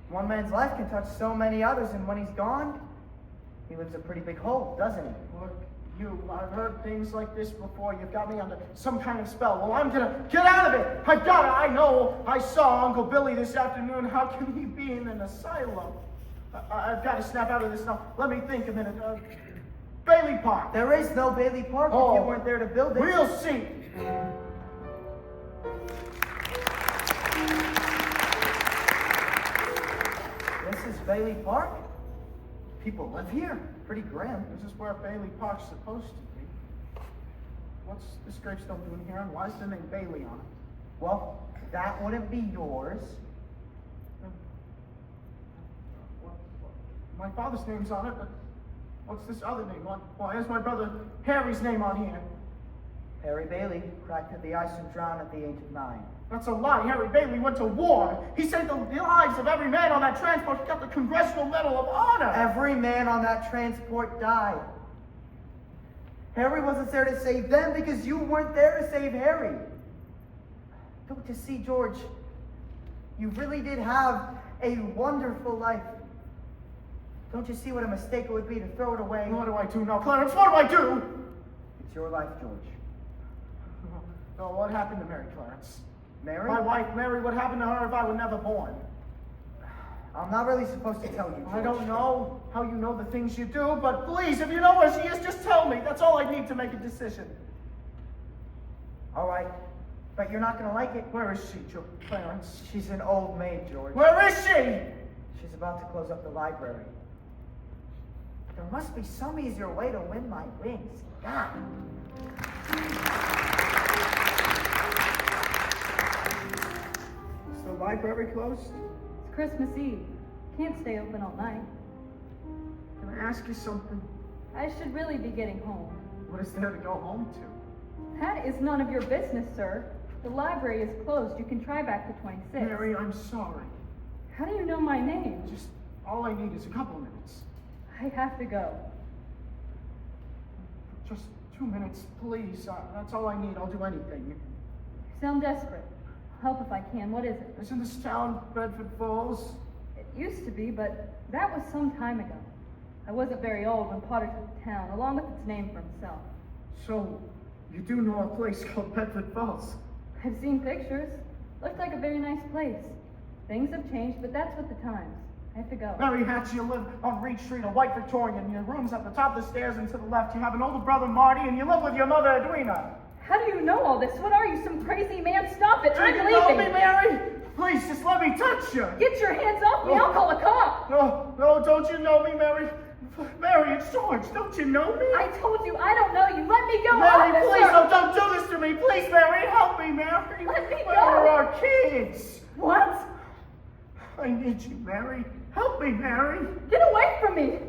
E: One man's life can touch so many others, and when he's gone, he leaves a pretty big hole, doesn't he?
N: Look, I've heard things like this before. You've got me under some kind of spell. Well, I'm gonna get out of it. I know. I saw Uncle Billy this afternoon. How can he be in an asylum? I've got to snap out of this now. Let me think a minute. Bailey Park.
E: There is no Bailey Park if you weren't there to build it.
N: We'll see.
E: This is Bailey Park? People live here. Pretty grim.
N: This is where Bailey Park's supposed to be. What's this gravestone doing here, and why is the name Bailey on it?
E: Well, that wouldn't be yours.
N: My father's name's on it, but what's this other name? Why is my brother Harry's name on here?
E: Harry Bailey cracked through the ice and drowned at the age of 9.
N: That's a lie. Harry Bailey went to war. He saved the lives of every man on that transport. He got the Congressional Medal of Honor.
E: Every man on that transport died. Harry wasn't there to save them because you weren't there to save Harry. Don't you see, George? You really did have a wonderful life. Don't you see what a mistake it would be to throw it away?
N: What do I do now, Clarence? What do I do?
E: It's your life, George.
N: Oh, what happened to Mary, Clarence?
E: Mary?
N: My wife, Mary, what happened to her if I were never born?
E: I'm not really supposed to tell you, George.
N: I don't know how you know the things you do, but please, if you know where she is, just tell me. That's all I need to make a decision.
E: All right, but you're not going to like it.
N: Where is she, Clarence?
E: She's an old maid, George.
N: Where is she?
E: She's about to close up the library. There must be some easier way to win my wings. God.
N: Is the library closed?
K: It's Christmas Eve. Can't stay open all night.
N: Can I ask you something?
K: I should really be getting home.
N: What is there to go home to?
K: That is none of your business, sir. The library is closed. You can try back to 26.
N: Mary, I'm sorry.
K: How do you know my name?
N: Just all I need is a couple of minutes.
K: I have to go.
N: Just 2 minutes, please. That's all I need. I'll do anything.
K: You sound desperate. I'll help if I can. What is it?
N: Isn't this town Bedford Falls?
K: It used to be, but that was some time ago. I wasn't very old when Potter took the town, along with its name for himself.
N: So, you do know a place called Bedford Falls?
K: I've seen pictures. Looked like a very nice place. Things have changed, but that's with the times. I have to go.
N: Mary Hatch, you live on Reed Street, a white Victorian. Your room's at the top of the stairs and to the left. You have an older brother, Marty, and you live with your mother, Edwina.
K: How do you know all this? What are you, some crazy man? Stop it!
N: Do
K: I'm
N: you
K: leaving!
N: know me, Mary? Please, just let me touch you.
K: Get your hands off me! I'll call a cop!
N: No, don't you know me, Mary? Mary, it's George. Don't you know me?
K: I told you, I don't know you. Let me go!
N: Mary,
K: officer!
N: please, don't do this to me. Please, Mary, help me, Mary.
K: Let me
N: Where
K: go.
N: are our kids?
K: What?
N: I need you, Mary. Help me, Mary.
K: Get away from me!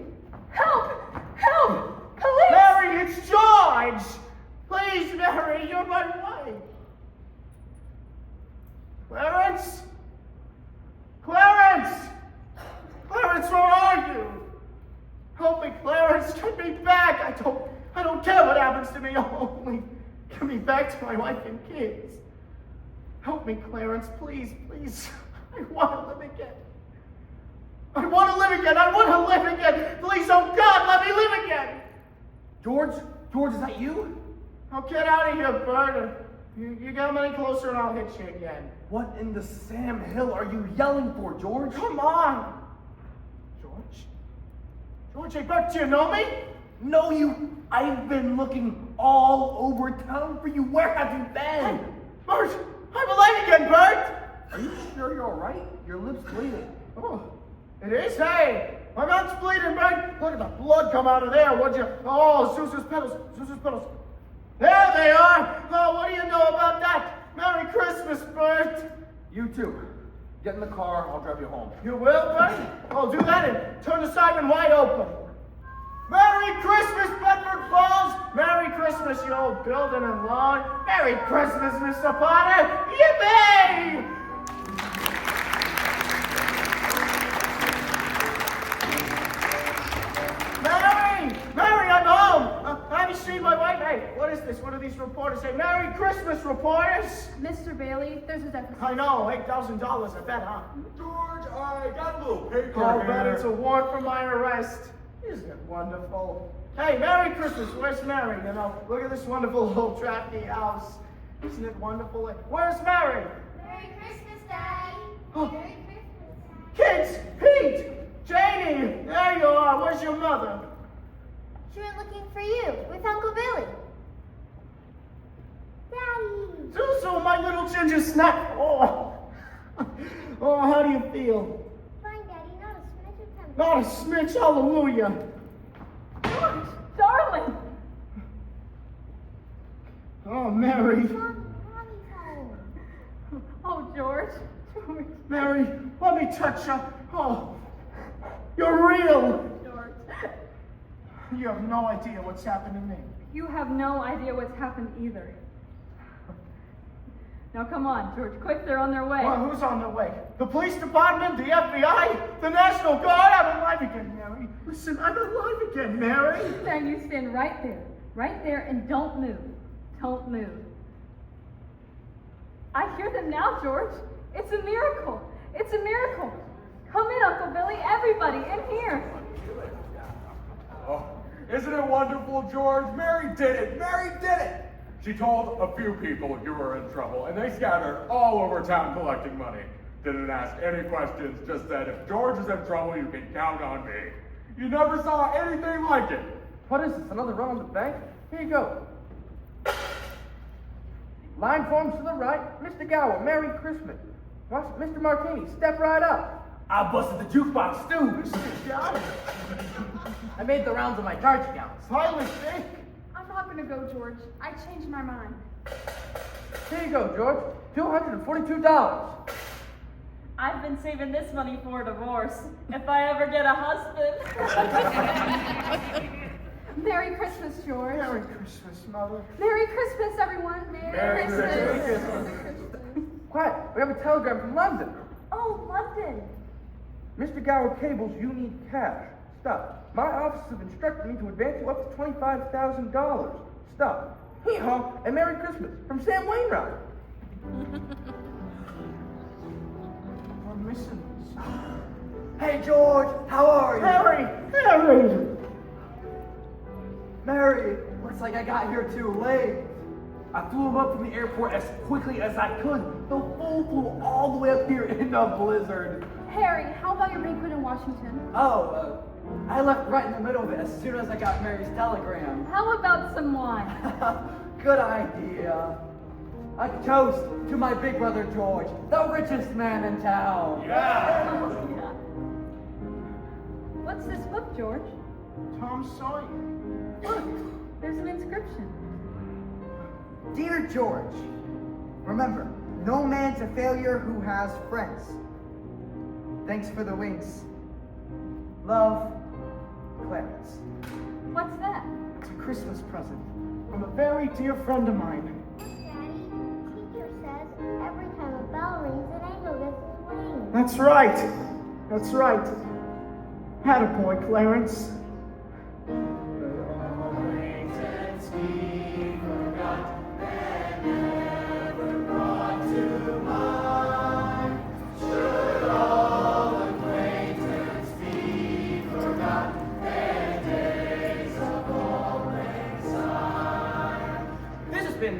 K: Help! Help! Police!
N: Mary, it's George. Please, Mary, you're my wife. Clarence? Clarence! Clarence, where are you? Help me, Clarence. Get me back. I don't care what happens to me. Only get me back to my wife and kids. Help me, Clarence. Please, please. I want to live again. I want to live again. I want to live again. Please, oh God, let me live again.
L: George, is that you?
N: Now get out of here, Bert. You come any closer and I'll hit you again.
L: What in the Sam Hill are you yelling for, George?
N: Come on. George, hey, Bert, do you know me?
L: No, I've been looking all over town for you. Where have you been?
N: Bert, I'm alive again, Bert!
L: Are you sure you're alright? Your lip's bleeding.
N: Oh, it is? Hey, my mouth's bleeding, Bert. Look at the blood come out of there, would you? Oh, Zeus's petals, Zeus's petals. There they are! Oh, what do you know about that? Merry Christmas, Bert!
J: You too. Get in the car, I'll drive you home.
N: You will, Bert? Oh, do that and turn the siren wide open. Merry Christmas, Bedford Falls! Merry Christmas, you old building and lawn! Merry Christmas, Mr. Potter! Yippee! Mary, I'm home! I haven't seen my wife. Hey, what is this? What do these reporters say? Merry Christmas, reporters!
B: Mr. Bailey, there's a deficit.
N: I know, $8,000, I bet, huh?
H: George, I got a little paper
N: I'll
H: here.
N: bet it's a warrant for my arrest. Isn't it wonderful? Hey, Merry Christmas. Where's Mary? You know, look at this wonderful old drafty house. Isn't it wonderful? Where's Mary?
I: Merry Christmas, Daddy.
N: Oh.
I: Merry Christmas.
N: Kids! Pete! Janie! There you are. Where's your mother?
I: She went looking for you with Uncle Billy. Daddy.
N: Susu, my little ginger snack. Oh. Oh, how do you feel?
I: Fine, Daddy. Not a smidge of temper.
N: Not a smidge, hallelujah.
B: George, darling.
N: Oh, Mary.
I: Mommy's home.
B: Oh, George. George.
N: Mary, let me touch you. Oh, you're real.
B: George.
N: You have no idea what's happened to me.
B: You have no idea what's happened either. Now come on, George, quick, they're on their way.
N: Well, who's on their way? The police department, the FBI, the National Guard. I'm alive again, Mary. Listen, I'm alive again, Mary.
B: Now you stand right there, and don't move. Don't move. I hear them now, George. It's a miracle. It's a miracle. Come in, Uncle Billy, everybody, in here.
H: Oh, isn't it wonderful, George? Mary did it! Mary did it! She told a few people you were in trouble, and they scattered all over town collecting money. Didn't ask any questions, just said, if George is in trouble, you can count on me. You never saw anything like it.
G: What is this, another run on the bank? Here you go. Line forms to the right. Mr. Gower, Merry Christmas. Watch Mr. Martini, step right up.
L: I busted the jukebox, too.
F: I made the rounds of my charge accounts.
N: Silence, eh?
B: I'm not gonna go, George. I changed my mind.
G: Here you go, George. $242.
K: I've been saving this money for a divorce. If I ever get a husband.
B: Merry Christmas, George.
N: Merry Christmas, Mother.
B: Merry Christmas, everyone. Merry Christmas.
G: Quiet, we have a telegram from London.
K: Oh, London.
G: Mr. Gower cables you need cash. Stop. My office have instructed me to advance you up to $25,000. Stop. Hee-haw, and Merry Christmas from Sam Wainwright.
N: I'm missing this.
A: Hey, George, how are you?
N: Mary!
A: Mary, looks like I got here too late.
L: I flew him up from the airport as quickly as I could. The fool flew all the way up here in a blizzard.
B: Harry, how about your banquet in Washington?
A: Oh, I left right in the middle of it as soon as I got Mary's telegram.
B: How about some wine?
A: Good idea. A toast to my big brother George, the richest man in town.
H: Yeah!
B: Yeah. What's this book, George?
N: Tom Sawyer.
B: Look, there's an inscription.
E: Dear George, remember, no man's a failure who has friends. Thanks for the wings. Love, Clarence.
B: What's that?
N: It's a Christmas present from a very dear friend of mine.
I: Daddy, teacher says every time a bell rings, an angel gets his wings.
N: That's right. That's right. Attaboy, Clarence.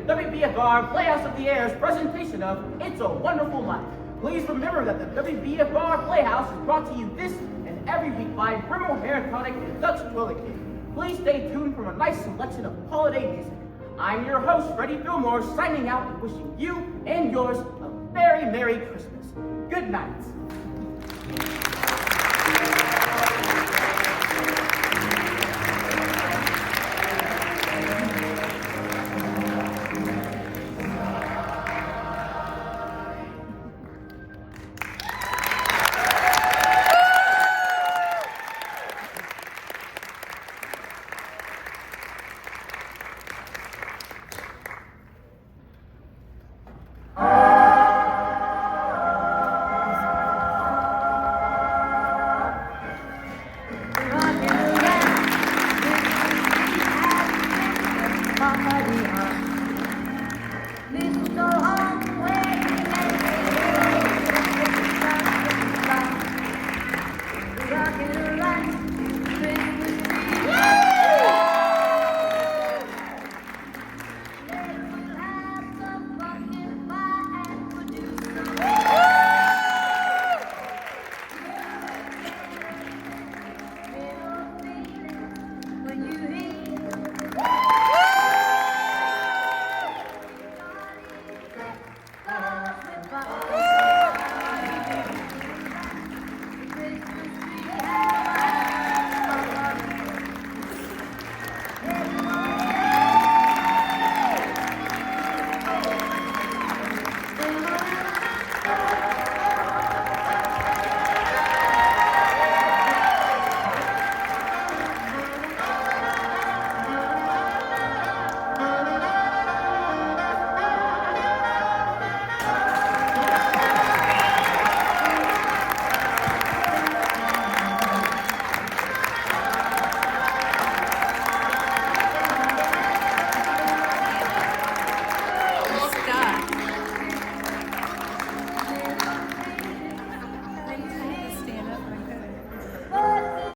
D: WBFR Playhouse of the Air's presentation of It's a Wonderful Life. Please remember that the WBFR Playhouse is brought to you this and every week by Brimble Hair Tonic and Dutch Toilet Cake. please stay tuned for a nice selection of holiday music. I'm your host, Freddie Fillmore, signing out and wishing you and yours a very Merry Christmas. Good night.
M: Rockin' around.